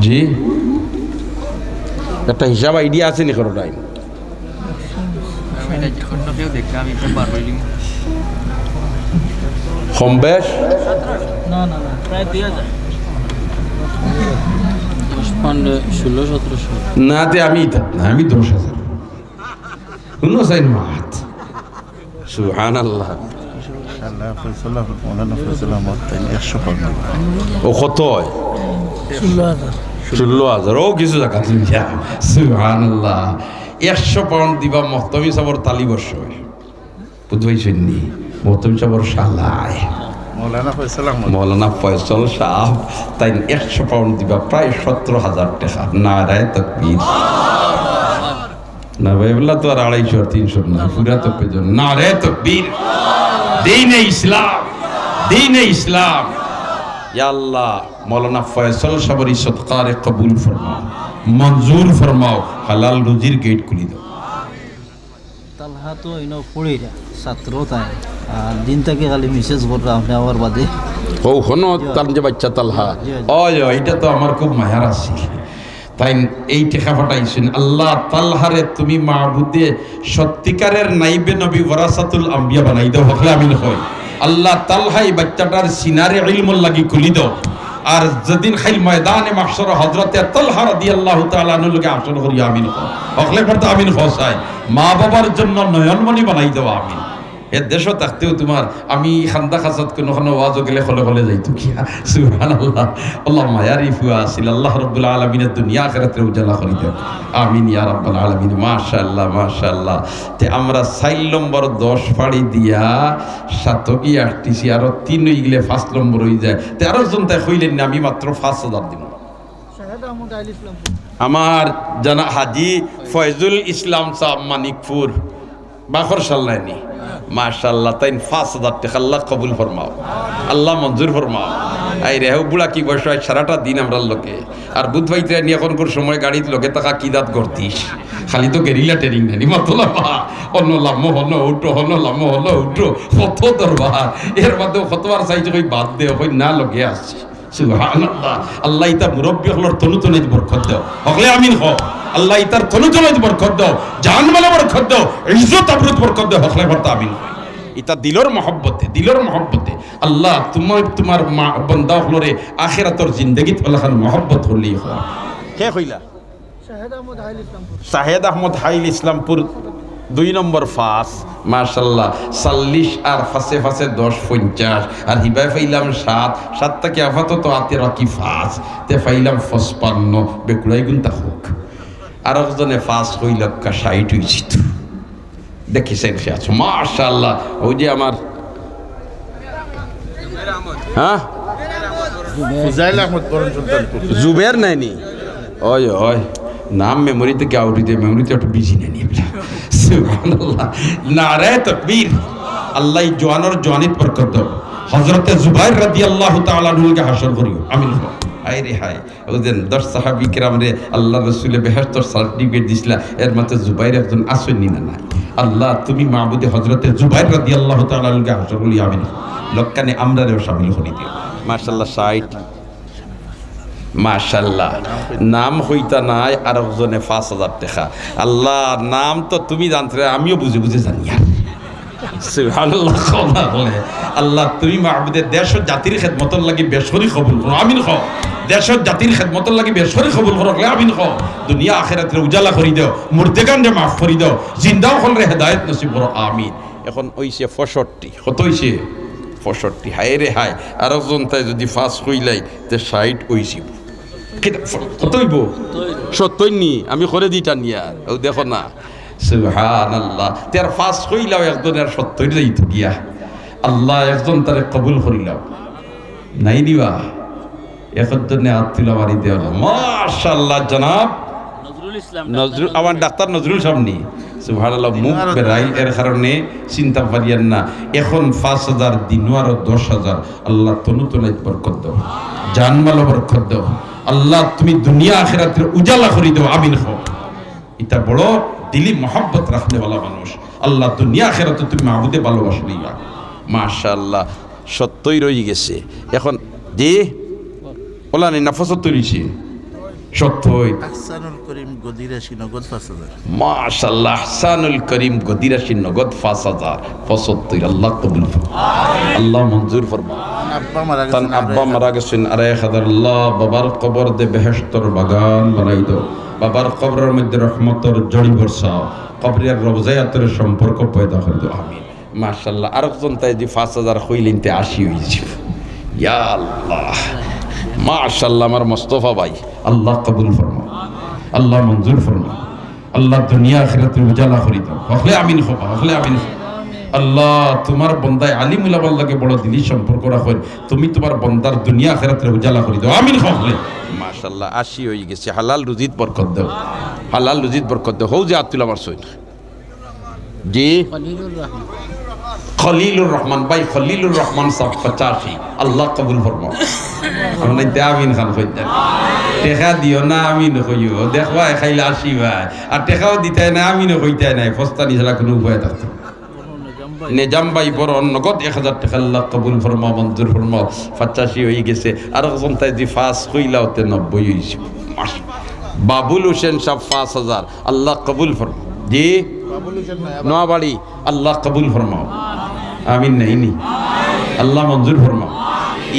জি? একটা হিসাব আইডিয়া আছে নি কোনো টাইম? কম বেশ না না না প্রায় 2000 10 পাউন্ড 16-1700 না তে আমি না আমি 10,000 শুনো সাইন মাত সুবহানাল্লাহ। আল্লাহ ফয়সালা মাওলানা ফয়সালা মাত্তাইন 100 পাউন্ড। ও কত হয়? 16,000। ও কিছু জায়গা তুমি যা সুবহানাল্লাহ। 100 পাউন্ড দিবা মহতমি সাবর তালি বর্ষ বুঝবাইছেন নি? মহতমি সাবর শালায় মৌলানা ফয়সল সাহেব তাই 100 পাউন্ড দিবা প্রায় 17,000 টাকা। নারায়ে তাকবীর। না ভাইবলা তো আর 250 আর 300 না, পুরা তো পেজন। নারায়ে তাকবীর। দ্বীনে ইসলাম, দ্বীনে ইসলাম। ইয়া আল্লাহ মৌলানা ফয়সল সাহেবের সদকারে কবুল ফরমাও, মঞ্জুর ফরমাও, হালাল রুজির গেট খুলি দাও। তালহা তো ইনো পড়িরা ছাত্র তাই আর দিন থেকে খালি মেসেজ কররা আপনি আমার বাদে ও হনো তার যে বাচ্চা তালহা ওই এটা তো আমার খুব মায়ার আছে তাই এই টেকা ফাটাইছেন আল্লাহ তালহারে তুমি মাহবুদে সত্যিকারের নাইবে নবী ওয়ারাসাতুল আম্বিয়া বানাই দাও হকলে আমিন হয় আল্লাহ তালহাই বাচ্চাটার সিনারে ইলমুল লাগি খুলি দাও আর যেদিন খাইল ময়দানে মাহশর হযরতে তালহা রাদিয়াল্লাহু তাআলা আনহু লগে আসর করি আমিন হয় হকলে পড়তে আমিন হসাই মা বাবার জন্য নয়নমণি বানাই দাও আমিন এ দেশও থাকতেও তোমার আমি খান্দা খাসাত কোনো ওয়াজও গেলে হলে হলে যাইতো কি সুবহানাল্লাহ আল্লাহ মায়ারি ফুয়া আসিল আল্লাহ রাব্বুল আলামিনের দুনিয়া আখিরাতের উজালা করে দেন আমিন ইয়া রাব্বাল আলামিন মাশাআল্লাহ মাশাআল্লাহ তে আমরা 4 নম্বর 10 পাড়ি দিয়া সাতকি আসতেছি আর 3 হই গেলে 5 নম্বর হই যায় তে আরো জন তাই কইলেন না আমি মাত্র 5000 দিব আমার জানা হাজি ফয়জুল ইসলাম সাহেব মানিকপুর বাখর সাল্লানি মাশাআল্লাহ তাই 5000 টাকা আল্লাহ কবুল ফরমাও আল্লাহ মঞ্জুর ফরমাও এই রেহ বুড়া কি বয়স হয় সারাটা দিন আমরা লোকে আর বুধ ভাইতে নিয়ে এখন কোন সময় গাড়িতে লোকে টাকা কি দাঁত করতিস খালি তো গেরিলা ট্রেনিং নেই মতলা অন্য লাম্ম হন উঠো হন লাম্ম হন উঠো কত দরবার এর মধ্যে কতবার চাইছে কই বাদ দে কই না লগে আসছে সুবহানাল্লাহ আল্লাহ ইতা মুরব্বী হলর তনু তনে বরকত দাও হকলে আমিন হ আল্লাহ ইতার তনু তনে বরকত দাও জানমালে বরকত দাও ইজ্জত আবরুত বরকত দাও হকলে বরতা আমিন ইতা দিলর মহব্বতে আল্লাহ তোমার মা বান্দা হলরে আখিরাতর জিন্দেগিত আল্লাহর মহব্বত হলি হয় কে কইলা শাহেদ আহমদ হাইল ইসলামপুর 2 নম্বর ফাঁস মাশাল্লাহ 40 আর ফাঁসে 10-50 আর হিবাই ফাইলাম 7 থেকে আপাতত আতে রাখি ফাঁস তে ফাইলাম 55 বেকুড়াই গুনতা হোক আর একজনে ফাঁস হইল 60 হয়েছিল দেখিছেন সে আছে মাশাল্লাহ ওই যে আমার হ্যাঁ ফুজাইল আহমদ বরণ সুলতানপুর জুবের নাইনি ওই নাম মেমোরি থেকে আউট দিয়ে মেমোরিতে একটু বিজি নেই সুবহানাল্লাহ নারে তাকবীর আল্লাহ জওয়ানর জওয়ানিত বরকত দাও হযরতে জুবাইর রাদিয়াল্লাহু তাআলা আনহুকে হাসর করিও আমিন হায় রে হায় ওদের 10 সাহাবী কিরাম রে আল্লাহ রাসূলের বেহেশতের সার্টিফিকেট দিছিলা এর মধ্যে জুবাইর একজন আসেননি না নাই আল্লাহ তুমি মাবুদে হযরতে জুবাইর রাদিয়াল্লাহু তাআলা আনহুকে হাসর করিও আমিন লক্কানে আমরারেও শামিল করি দিও মাশাআল্লাহ 60 মাশাআল্লাহ নাম হইতা নাই আর একজনে 5000 টাকা আল্লাহ নাম তো তুমি জানতে আমিও বুঝে জানি সুবহানাল্লাহ আল্লাহ তুমি মাহবুদের দেশ ও জাতির খেদমতর লাগি বেসরি কবুল করো আমিন খ দেশ ও জাতির খেদমতর লাগি বেসরি কবুল করো আমিন খ দুনিয়া আখিরাতের উজালা করি দাও মুর্দেগানরে মাফ করি দাও জিন্দাও হলরে হেদায়েত নসিব করো আমিন এখন হইছে 65 কত হইছে 65 হায় রে হায় আর একজন তাই যদি ফাঁস হইলাই তে 60 হইছি কত হইব 70 নি আমি করে দিটা নিয়া ও দেখো না সুবহানাল্লাহ তার ফাঁস হইলাও একজনের 70 যাইতো গিয়া আল্লাহ একজন তারে কবুল করিলাও নাই দিবা একজনে আত্মীলা বাড়ি দেওয়া মাশাআল্লাহ জনাব নজরুল আমার ডাক্তার নজরুল সামনে সুবহানাল্লাহ মুখ বেরাইল এর কারণে চিন্তা পারিয়েন না এখন 5000 দিন আর 10000 আল্লাহ তনু তনাইত বরকত দাও জানমাল বরকত দাও আল্লাহ তুমি দুনিয়া আখিরাতের উজালা করে দাও আমিন হও এটা বড় দিলি মহব্বত রাখতে वाला মানুষ আল্লাহ দুনিয়া আখিরাতে তুমি মাবুদে ভালোবাসলেই মাশাআল্লাহ 70 রয়ে গেছে এখন যে ওলা নেই না 75 হইছে 70 আহসানুল করিম গদিরাশি নগদ 5000 মাশাআল্লাহ আহসানুল করিম গদিরাশি নগদ 5000 75 আল্লাহ কবুল ফরমাও আল্লাহ মঞ্জুর ফরমাও আব্বা মারা গেছেন 1000 আল্লাহ বাবার কবর দে বেহেশতর বাগান বানাই দাও বাবার কবরের মধ্যে রহমতর জড়ি বর্ষাও কবরের রওজায়াতের সম্পর্ক পয়দা করে দাও আমিন মাশাআল্লাহ আরেকজন তাই যে 5000 কইলেনতে 80 হইছে ইয়া আল্লাহ মাশাআল্লাহ আমার মুস্তাফা ভাই আল্লাহ কবুল ফরমাও আল্লাহ মঞ্জুর ফরমাও আল্লাহ দুনিয়া আখিরাতের উজালা করে দাও হকলে আমিন হকলে আমিন আল্লাহ তোমার বন্দায় আলিমুল আল্লাহকে বড় দিলি সম্পর্ক রাখো তুমি তোমার বন্দার দুনিয়া আখিরাতের উজালা করে দাও আমিন হকলে মাশাআল্লাহ 80 হয়ে গেছে হালাল রুজিত বরকত দাও হালাল রুজিত বরকত দাও হও যে আতুল আমার সইন জি খলিলুর রহমান ভাই খলিলুর রহমান সাহেব 85 আল্লাহ কবুল ফরমাও আমরা আমিন খান কইতেন টেকা দিও না আমি নকইও দেখবা খাইলে আসি ভাই আর টেকাও দিতে না আমি নকইতে নাই ফস্তানি ছাড়া কোনো উপায় থাকতো নিজাম ভাই বড় নগদ 1000 টাকা আল্লাহ কবুল ফরমাও মঞ্জুর ফরমাও 85 হয়ে গেছে আর একজন তাই যে ফাঁস হইলাওতে 90 হয়েছে বাবুল হোসেন সাহেব 5000 আল্লাহ কবুল ফরমাও জি নোয়াবাড়ি আল্লাহ কবুল ফরমাও আমিন নাইনি আল্লাহ মঞ্জুর ফরমাও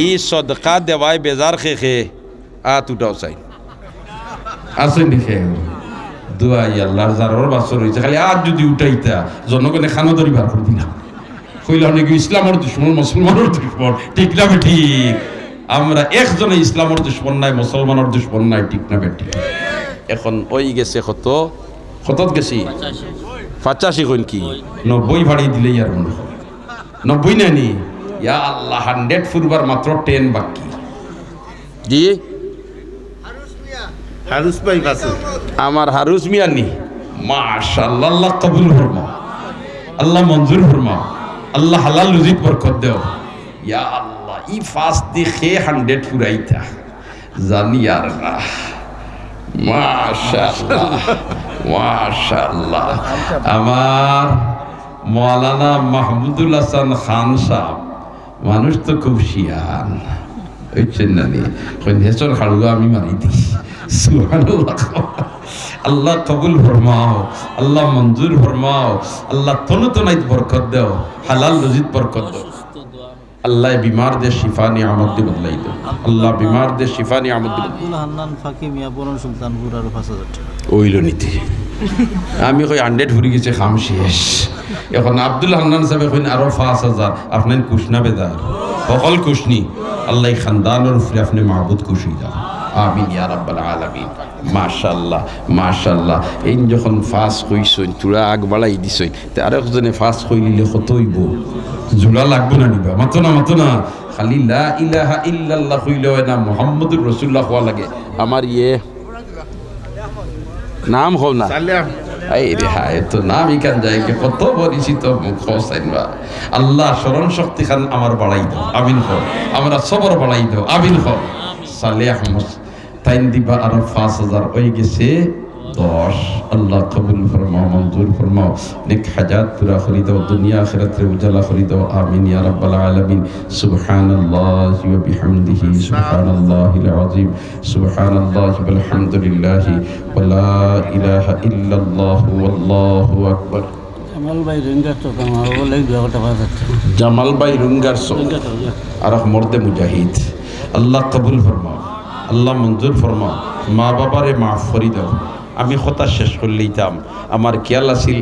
ই সদকা দেওয়ায় বেজার খেয়ে উঠাও চাই আসেন দেখে দুয়াই আল্লাহর জারর বাসর হয়েছে খালি আজ যদি উঠাইতা জনগণে খানো ধরি বার করে দিলাম কইলে অনেক ইসলামের দুশ্মন মুসলমানের দুশ্মন ঠিক না ঠিক আমরা একজনে ইসলামের দুশ্মন নাই মুসলমানের দুশ্মন নাই ঠিক না ঠিক এখন ওই গেছে কত গেছি 85 কইন কি 90 ভাড়ি দিলেই আর মনে 90 নানি ইয়া আল্লাহ 100 ফুরবার মাত্র 10 বাকি জি হারুস ভাই বাসে আমার হারুস মিয়া নি মাশাআল্লাহ আল্লাহ কবুল ফরমাও আল্লাহ মঞ্জুর ফরমাও আল্লাহ হালাল রুজিক বরকত দাও ইয়া আল্লাহ ই ফাস দেখে 100 ফুরাইতা জানি আর না মাশাআল্লাহ মাশাআল্লাহ আমার মাওলানা মাহমুদুল হাসান খান সাহেব মানুষ তো খুব শিয়ান হইছেন না নি কোন হেসর খাড়ুয়া আমি মারি দিই সুবহানাল্লাহ আল্লাহ কবুল ফরমাও আল্লাহ মঞ্জুর ফরমাও আল্লাহ তনুতনাইত বরকত দাও হালাল রুজিত বরকত দাও আল্লাহ বিমার দে শিফা নিয়ামত দি বদলাই দাও আল্লাহ বিমার দে শিফা নিয়ামত দি আব্দুল হান্নান ফাকি মিয়া বরণ সুলতানপুর আর 5000 টাকা ওইল নীতি আমি কই 100 ঘুরে গেছে খাম শেষ এখন আব্দুল হান্নান সাহেব কইন আরো 5000 আপনার কুশনা বেদার সকল কুশনি আল্লাহ খানদানের উপরে আপনি মাহবুদ খুশি দাও আমিন ইয়া রাব্বাল আলামিন মাশাআল্লাহ মাশাআল্লাহ এই যখন ফাস কইছইন তুরা আগ বাড়াই দিছইন তে আরেকজনে ফাস কইলিলে কত হইব জুলা লাগবো না নিবা মাতো না খালি লা ইলাহা ইল্লাল্লাহ কইলে হয় না মুহাম্মদুর রাসূলুল্লাহ হওয়া লাগে আমার নাম হও না এই রে হায় তো নাম ইকান যায় কি কত পরিচিত মুখ হোসেন বা আল্লাহ স্মরণ শক্তি খান আমার বাড়াই দাও আমিন হও আমরা সবর বাড়াই দাও আমিন হও সালেহ তাইন দিবা আর 5000 হয়ে গেছে 10 আল্লাহ কবুল ফরমাও মঞ্জুর ফরমাও নেক হাজাত পুরা করে দাও দুনিয়া আখিরাতে উজালা করে দাও আমিন ইয়া রাব্বাল আলামিন সুবহানাল্লাহি ওয়া বিহামদিহি সুবহানাল্লাহিল আযীম সুবহানাল্লাহি ওয়াল হামদুলিল্লাহি ওয়া লা ইলাহা ইল্লাল্লাহু ওয়াল্লাহু আকবার জামাল ভাই রঙ্গার তো আমার বলে 2 টাকা যাচ্ছে জামাল ভাই রঙ্গার সো আর মর্দে মুজাহিদ আল্লাহ কবুল ফরমাও আল্লাহ মঞ্জুর ফরমাও মা বাবারে মাফ করে দাও আমি কথা শেষ করলেইতাম আমার খেয়াল আছিল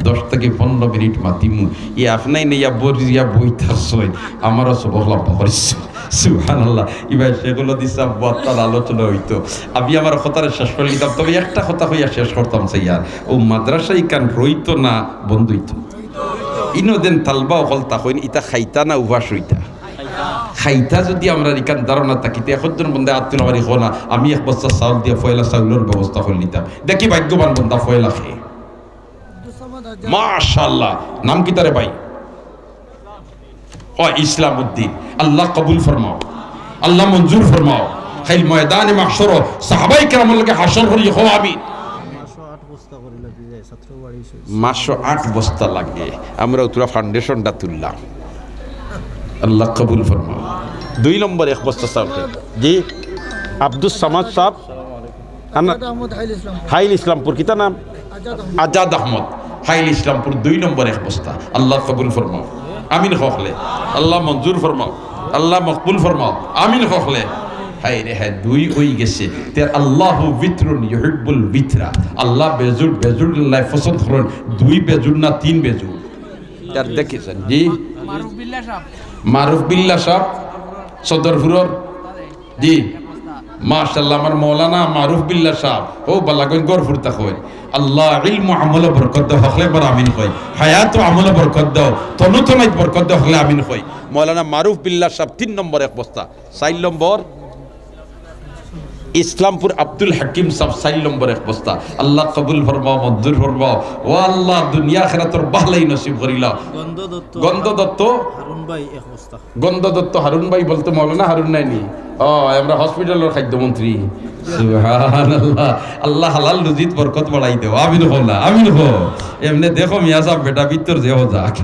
10 থেকে 15 মিনিট মাতিমু ই আপনাই নেইয়া বরিয়া বইতাছই আমারও সবক লাভ করিস সুবহানাল্লাহ ইবাই সেগুলো দিছা বত্তার আলোচনা হইতো আমি আমার কথারে শেষ করলিতাম তবে একটা কথা হইয়া শেষ করতাম স্যার ও মাদ্রাসায় কান রইতো না বন্ধ হইতো ইনোদেন তালবা অকল তাকইন ইতা খাইতা না উবাস হইতা খাইতা যদি আমরা ইকান ধারণা থাকিতে এখন বন্ধে আত্মীয় আমার না আমি 1 বস্তা চাউল দিয়ে ফয়লা চাউলের ব্যবস্থা করে নিতাম দেখি ভাগ্যবান বন্ধা ফয়লা খেয়ে মাশাআল্লাহ নাম কি তারে ভাই ও ইসলামউদ্দিন আল্লাহ কবুল ফরমাও আল্লাহ মঞ্জুর ফরমাও খাইল ময়দানে মাহশর সাহাবায়ে কেরামের লগে হাসর করি হো আমিন 108 বস্তা করে লাগি যায় ছাত্র বাড়ি 8 বস্তা লাগে আমরা উতরা ফাউন্ডেশনটা তুললাম আল্লাহ কবুল ফরমাও 2 নম্বর 1 বস্তা চাউল জি আব্দুস সামাদ সাহেব হাইল ইসলামপুর কিতা নাম আজাদ আহমদ হাইল ইসলামপুর 2 নম্বর 1 বস্তা আল্লাহ কবুল ফরমাও আমিন হকলে আল্লাহ মঞ্জুর ফরমাও আল্লাহ মকবুল ফরমাও আমিন হকলে হাই রে হ্যাঁ 2 হই গেছে তে আল্লাহু বিত্রুন ইউহিব্বুল বিতরা আল্লাহ বেজুর আল্লাহ পছন্দ করেন 2 বেজুর না 3 বেজুর তার দেখেছেন জি মারুফ বিল্লাহ সাহেব সদরপুরের জি মাশাআল্লাহ আমার মৌলানা মারুফ বিল্লাহ সাহেব ও বালাগন গরপুর তাকই আল্লাহ ইলম আমল বরকত দাও হকলে বড় আমিন কই হায়াত আমল বরকত দাও তনুতনাইত বরকত দাও হকলে আমিন কই মৌলানা মারুফ বিল্লাহ সাহেব 3 নম্বর 1 বস্তা 4 নম্বর ইসলামপুর আব্দুল হাকিম সাহেব 4 নম্বর 1 বস্তা আল্লাহ কবুল ফরমাও মঞ্জুর ফরমাও ও আল্লাহ দুনিয়া আখিরাতের বাহলাই নসিব করিলা গন্ধ দত্ত হারুন ভাই 1 বস্তা গন্ধ দত্ত হারুন ভাই বলতে মৌলানা হারুন নাই নি ও আমরা হসপিটালের খাদ্যমন্ত্রী সুবহানাল্লাহ আল্লাহ হালাল রুজিত বরকত বাড়াই দেও আমিন হো না আমিন হো এমনি দেখো মিয়া সাহেব বেটা ভিতর যে হো যাক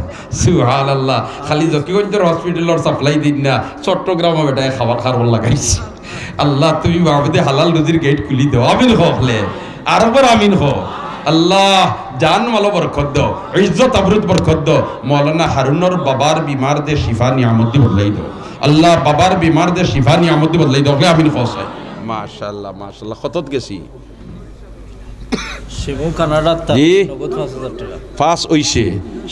সুবহানাল্লাহ খালি জকিগঞ্জের হসপিটালের সাপ্লাই দিন না চট্টগ্রামে বেটা খাবার খাবার লাগাইছি আল্লাহ তুমি মাহবুদে হালাল রুজির গেট খুলি দেও আমিন হো হলে আরবার আমিন হো আল্লাহ জান মালো বরকত দাও ইজ্জত আবরুত বরকত দাও মৌলানা হারুনর বাবার বিমার দে শিফা নিয়ামতি বদলাই দাও আল্লাহ বাবার বিমার দে শিফা নিয়ামতি বদলাই দাও আমিন খোসাই মাশাআল্লাহ মাশাআল্লাহ কতত গেছি শিমু কানাডার জি। নগদ 5,000 টাকা ফাঁস হইছে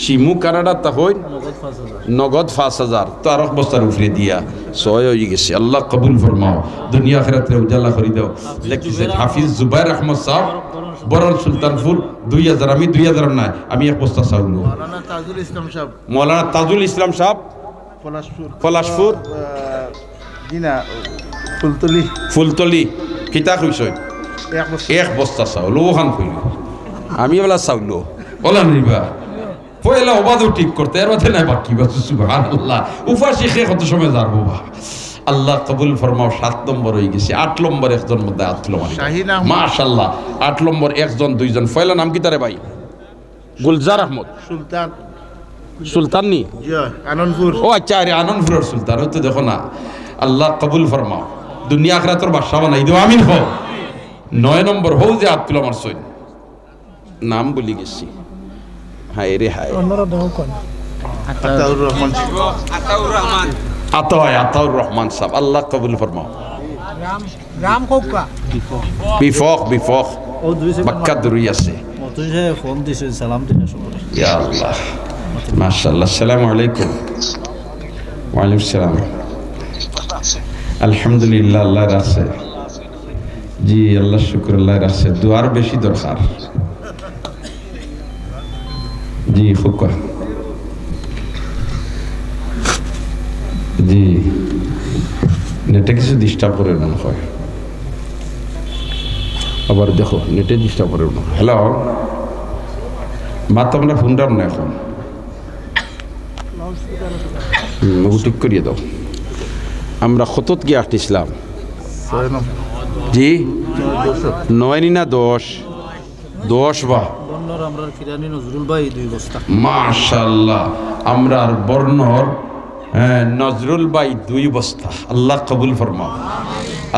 শিমু কানাডা তা হই নগদ 5,000 নগদ 5,000 তো আর এক বস্তার উপরে দিয়া ছয় হয়ে গেছে আল্লাহ কবুল ফরমাও দুনিয়া আখিরাতে উজালা করে দাও দেখতেছেন হাফিজ জুবাইর আহমদ সাহেব বরল সুলতানপুর 2000 আমি 2000 নাই আমি এক বস্তা চাউল মৌলানা তাজুল ইসলাম সাহেব মৌলানা তাজুল ইসলাম সাহেব পলাশপুর দিনা ফুলতলি ফুলতলি কিতা কইছ এক বছর এক বস্তা চাউল ওখান কইল আমি বলা চাউল বলা নিবা পয়লা অবাধ ঠিক করতে এর মধ্যে নাই বাকি বাস সুবহানাল্লাহ উফাসি খে কত সময় যাবো বা আল্লাহ কবুল ফরমাও 7 নম্বর হয়ে গেছে 8 নম্বর একজন মধ্যে আতলো মারি শাহিন আহমদ। মাশাআল্লাহ 8 নম্বর একজন দুইজন পয়লা নাম কি তারে ভাই গুলজার আহমদ সুলতান সুলতান নি জিয়া আনন্দপুর ও আচ্ছা আরে আনন্দপুরের সুলতান ওই তো দেখো না আল্লাহ কবুল ফরমাও দুনিয়া আখিরাতের বাদশা বানাই দিও আমিন হো 9 নম্বর হও যে আব্দুল মারসুন নাম বলি গেছি হায় রে হায় আতাউর রহমান আতাউর রহমান সাহেব আল্লাহ কবুল ফরমাও রাম কোকা বিফক ও দুই সেকেন্ড বাক্কা দূরই আছে মতুন সাহেব ফোন দিছে সালাম দিন সকলে ইয়া আল্লাহ মাশাআল্লাহ আসসালামু আলাইকুম ওয়া আলাইকুম সালাম আলহামদুলিল্লাহ আল্লাহ রাখছে জি আল্লাহ শুকর আল্লাহ রাখছে দুয়ার বেশি দরকার জি ফুকা জি নেটে কিছু ডিস্টার্ব করে মনে হয় আবার দেখো নেটে ডিস্টার্ব করে না হ্যালো মা তো আমরা ফোন দাম না এখন ঠিক করিয়ে দাও আমরা কতত গিয়ে আসতেছিলাম 6 নম্বর জি 9 না 10 বা বন্নর আমরা কিরানি নজরুল ভাই 2 বস্তা মাশাআল্লাহ আমরা আর বর্ণর নজরুল ভাই 2 বস্তা আল্লাহ কবুল ফরমাও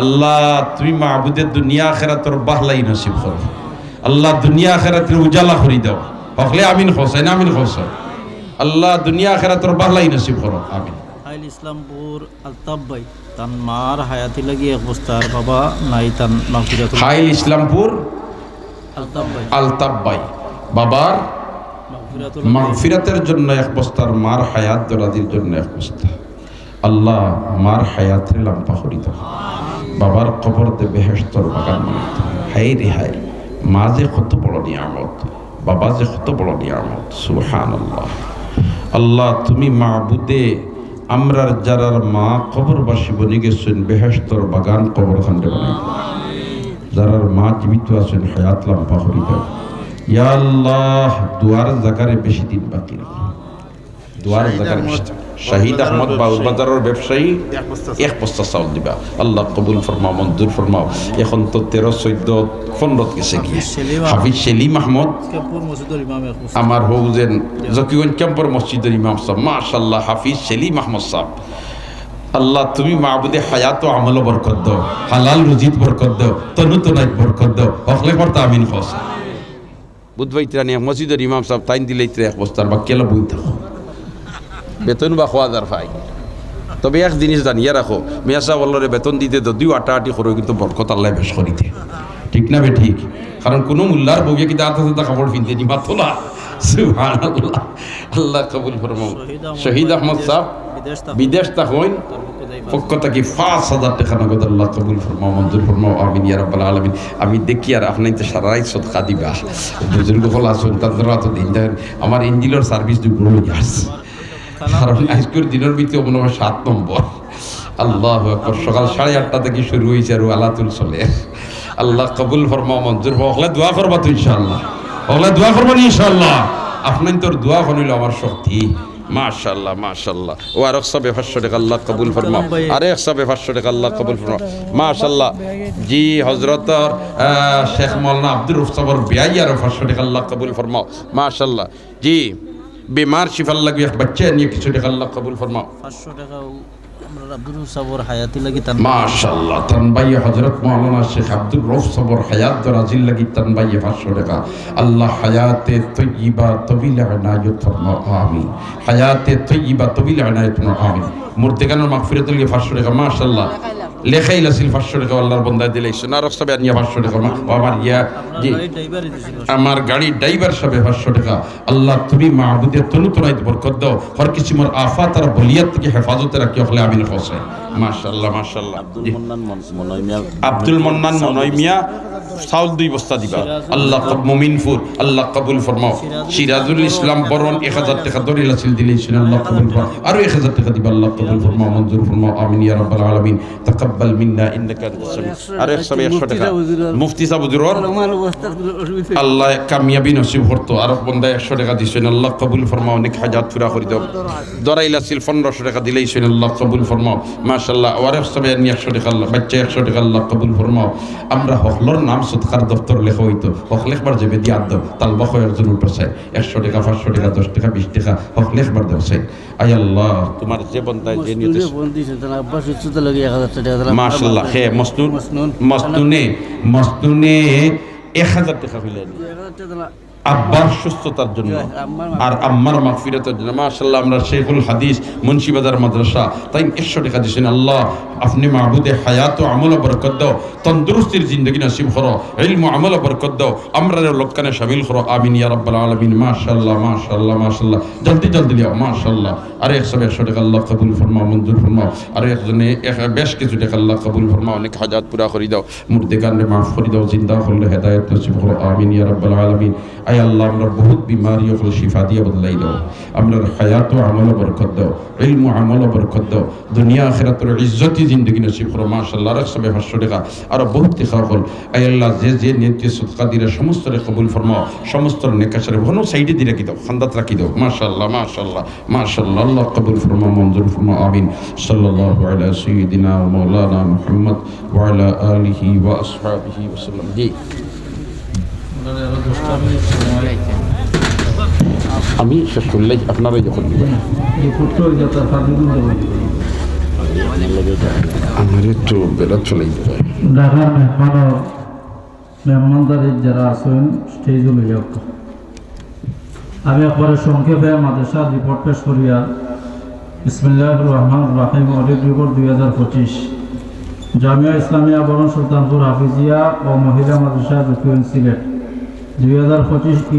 আল্লাহ তুমি মাহবুদের দুনিয়া আখিরাতের বাহলাই নসিব করো আল্লাহ দুনিয়া আখিরাতের উজালা করে দাও হকলে আমিন হোসেন আমিন হোসেন আল্লাহ দুনিয়া আখিরাতের বাহলাই নসিব করো আমিন আইল ইসলামপুর আলতাব ভাই তান মার হায়াতি লাগি এক বস্তার বাবা নাই তান মাগফিরাতুল হাইল ইসলামপুর আলতাব ভাই আলতাব ভাই বাবার মাগফিরাতুল মাগফিরাতের জন্য এক বস্তার মার হায়াত দরাদির জন্য এক বস্তা আল্লাহ মার হায়াতের লাম্পা করি দাও বাবার কবর দে বেহেশতর বাগান বানাই দাও হাই রে হাই মা যে কত বড় নিয়ামত বাবা যে কত বড় নিয়ামত সুবহানাল্লাহ আল্লাহ তুমি মাবুদে আমরার যারার মা কবরবাসী বনে গেছেন বেহেশতর বাগান কবরখান্ডে বানাই দাও যারার মা জীবিত আছেন হায়াত লাম্পা করি দাও ইয়া আল্লাহ দুয়ার জাকারে বেশি দিন বাকি নেই দুয়ার জাকারে শাহিদ আহমদ বাউল বাজারের ব্যবসায়ী এক বস্তা চাউল দিবা আল্লাহ কবুল ফরমাও মঞ্জুর ফরমাও এখন তো 13 14 15 গেছে কি হাফিজ সেলিম আহমদ কেপুর মসজিদের ইমাম এক বস্তা আমার হউজেন জকিগঞ্জ ক্যাম্পর মসজিদের ইমাম সাহেব মাশাআল্লাহ হাফিজ সেলিম আহমদ সাহেব আল্লাহ তুমি মাবুদে হায়াত ও আমল বরকত দাও হালাল রুজিত বরকত দাও তনুতনাত বরকত দাও হকলে পড়তা আমিন খোস বুধবাইত্রা নিয়ে মসজিদের ইমাম সাহেব তাইন দিলে এক বস্তার বা কেলা বই থাকো বেতন বা খোয়া দার ভাই তবে এক জিনিস জানিয়ে রাখো মিয়া সাহেব আল্লাহরে বেতন দিতে যদিও আটাআটি করো কিন্তু বরকত আল্লাহ বেশ করিতে ঠিক না বে ঠিক কারণ কোনো মুল্লার বউকে কিন্তু আধা কাপড় কিনতে নি মাত্র না সুবহানাল্লাহ আল্লাহ কবুল ফরমাও শহীদ আহমদ সাহেব বিদেশ তা হইন পক্ষ থেকে 5,000 টাকা নগদ আল্লাহ কবুল ফরমাও মঞ্জুর ফরমাও আমিন ইয়া রাব্বাল আলামিন আমি দেখি আর আপনি তো সারা রাত সদকা দিবা বুজুর্গ হল আসুন তারা তো দিন দেন আমার ইঞ্জিনের সার্ভিস দি বড় ইয়ার্স কারণ আজকের দিনের ভিতরে মনে হয় 7 নম্বর আল্লাহু আকবার সকাল 8:30 থেকে শুরু হয়েছে আর আলাতুল চলে আল্লাহ কবুল ফরমাও মঞ্জুর ফরমাও দোয়া করবা তো ইনশাআল্লাহ দোয়া করবা ইনশাআল্লাহ আপনার তোর দোয়া হইল আমার শক্তি মাশাআল্লাহ মাশাআল্লাহ ও আর 500 টাকা আল্লাহ কবুল ফরমাও আরে 500 টাকা আল্লাহ কবুল ফরমাও মাশাআল্লাহ জি হযরত শেখ মাওলানা আব্দুর রউফ সাবর বিয়াই আর 500 টাকা আল্লাহ কবুল ফরমাও মাশাআল্লাহ জি बीमार शिफा लगी एक बच्चे ने किसी टका अल्लाह कबूल फरमाओ 500 টাকা আমরা আব্দুল সাবর হায়াতি লাগি তান माशाअल्लाह तनबाई हजरत मौलाना शेख अब्दुल रऊफ सबर हयात दराजिल लगी तनबाई 500 टका अल्लाह हयात तय्यबा तवील इनायत फरमाओ आमीन हयात तय्यबा तवील इनायत फरमाओ आमीन मुर्तकान मागफिरत लगी 500 टका माशाअल्लाह লেখাই লাসিল 500 টাকা আল্লাহর বান্দা দিলেই সোনার সবে আনিয়া 500 টাকা আমার ইয়া জি আমার গাড়ি ড্রাইভার সবে 500 টাকা আল্লাহ তুমি মাহবুদের তনু তনাইত বরকত দাও হর কিসিমর আফাত আর বলিয়াত থেকে হেফাজতে রাখি হলে আমিন হোসে মাশাআল্লাহ মাশাআল্লাহ আব্দুল মান্নান মনয় মিয়া চাউল 2 বস্তা দিবা আল্লাহ মুমিনপুর আল্লাহ কবুল ফরমাও সিরাজুল ইসলাম বরণ 1000 টাকা দরিল আসিল দিলেই শুনে আল্লাহ কবুল ফরমাও আর 1000 টাকা দিবা আল্লাহ কবুল ফরমাও মঞ্জুর ফরমাও আমিন ইয়া রাব্বাল আলামিন তাকাব্বাল মিন্না ইন্নাকা আনতাস সামিউ আর 100 টাকা মুফতি সাহেব হুজুর আল্লাহ কামিয়াবি নসিব করতো আর বন্দা 100 টাকা দিছেন আল্লাহ কবুল ফরমাও নেক হাজাত পুরা করে দাও দরাইল আসিল 1500 টাকা দিলেই শুনে আল্লাহ কবুল ফরমাও মাশাআল্লাহ আর 100 টাকা আল্লাহ বাচ্চা 100 টাকা আল্লাহ কবুল ফরমাও আমরা হকলর নাম সদকার দফতর লেখা হইতো হক লেখবার যাবে দিয়া দাও তালবা হয় একজন উঠছে 100 টাকা 500 টাকা 10 টাকা 20 টাকা হক লেখবার দাও চাই আয় আল্লাহ তোমার যে বন্দায় যে নিয়তে মাশাআল্লাহ হে মসনুনে 1000 টাকা হইলেন আব্বার সুস্থতার জন্য আর আম্মার মাগফিরাতের জন্য মাশাআল্লাহ আমরা শেখুল হাদিস মুন্সিবাজার মাদ্রাসা তাই 100 টাকা দিয়েছেন আল্লাহ আপনি মাহবুদে হায়াত ও আমল বরকত দাও তন্দুরস্তির জিন্দগি নসিব করো ইলম আমল বরকত দাও আমরা লোকখানে শামিল করো আমিন ইয়া রাব্বাল আলামিন মাশাআল্লাহ মাশাআল্লাহ মাশাআল্লাহ জলদি জলদি লিও মাশাআল্লাহ আর 100 টাকা আল্লাহ কবুল ফরমাও মঞ্জুর ফরমাও আর একজনে বেশ কিছু টাকা আল্লাহ কবুল ফরমাও অনেক হাজাত পুরা করে দাও মুর্দেগানরে মাফ করে দাও জিন্দা করলে হেদায়েত নসিব করো আমিন ইয়া রাব্বাল আলামিন আয় আল্লাহ আমরা বহুত বিমারি ও শিফা দিয়ে বদলাই দাও আমরা হায়াত ও আমল বরকত দাও ইলম আমল বরকত দাও দুনিয়া আখিরাতের ইজ্জতি জিন্দগি নসিব করো মাশাআল্লাহ আর 500 টাকা আর বহুত টাকা হল আয় আল্লাহ যে নিয়তে সদকা দিলে সমস্ত কবুল ফরমাও সমস্ত নেকাশরে ঘন সাইডে দিয়ে রাখি দাও খান্দাত রাখি দাও মাশাআল্লাহ মাশাআল্লাহ মাশাআল্লাহ আল্লাহ কবুল ফরমাও মঞ্জুর ফরমাও আমিন সাল্লাল্লাহু আলা সাইয়্যিদিনা ওয়া মাওলানা মুহাম্মদ ওয়া আলা আলিহি ওয়া আসহাবিহি ওয়া সাল্লাম জি আমি শেষ করলে আপনারাই যখন দিবেন আমার একটু বেলা চলে যাবে ঢাকার মেহমানদারির যারা আছেন স্টেজ লইয়া আমি একবারে সংক্ষেপে মাদ্রাসার রিপোর্ট পেশ করি আর বিসমিল্লাহির রহমানির রহিম অডিট রিপোর্ট 2025 জামিয়া ইসলামিয়া বরণ সুলতানপুর হাফিজিয়া ও মহিলা মাদ্রাসা সিলেট 2025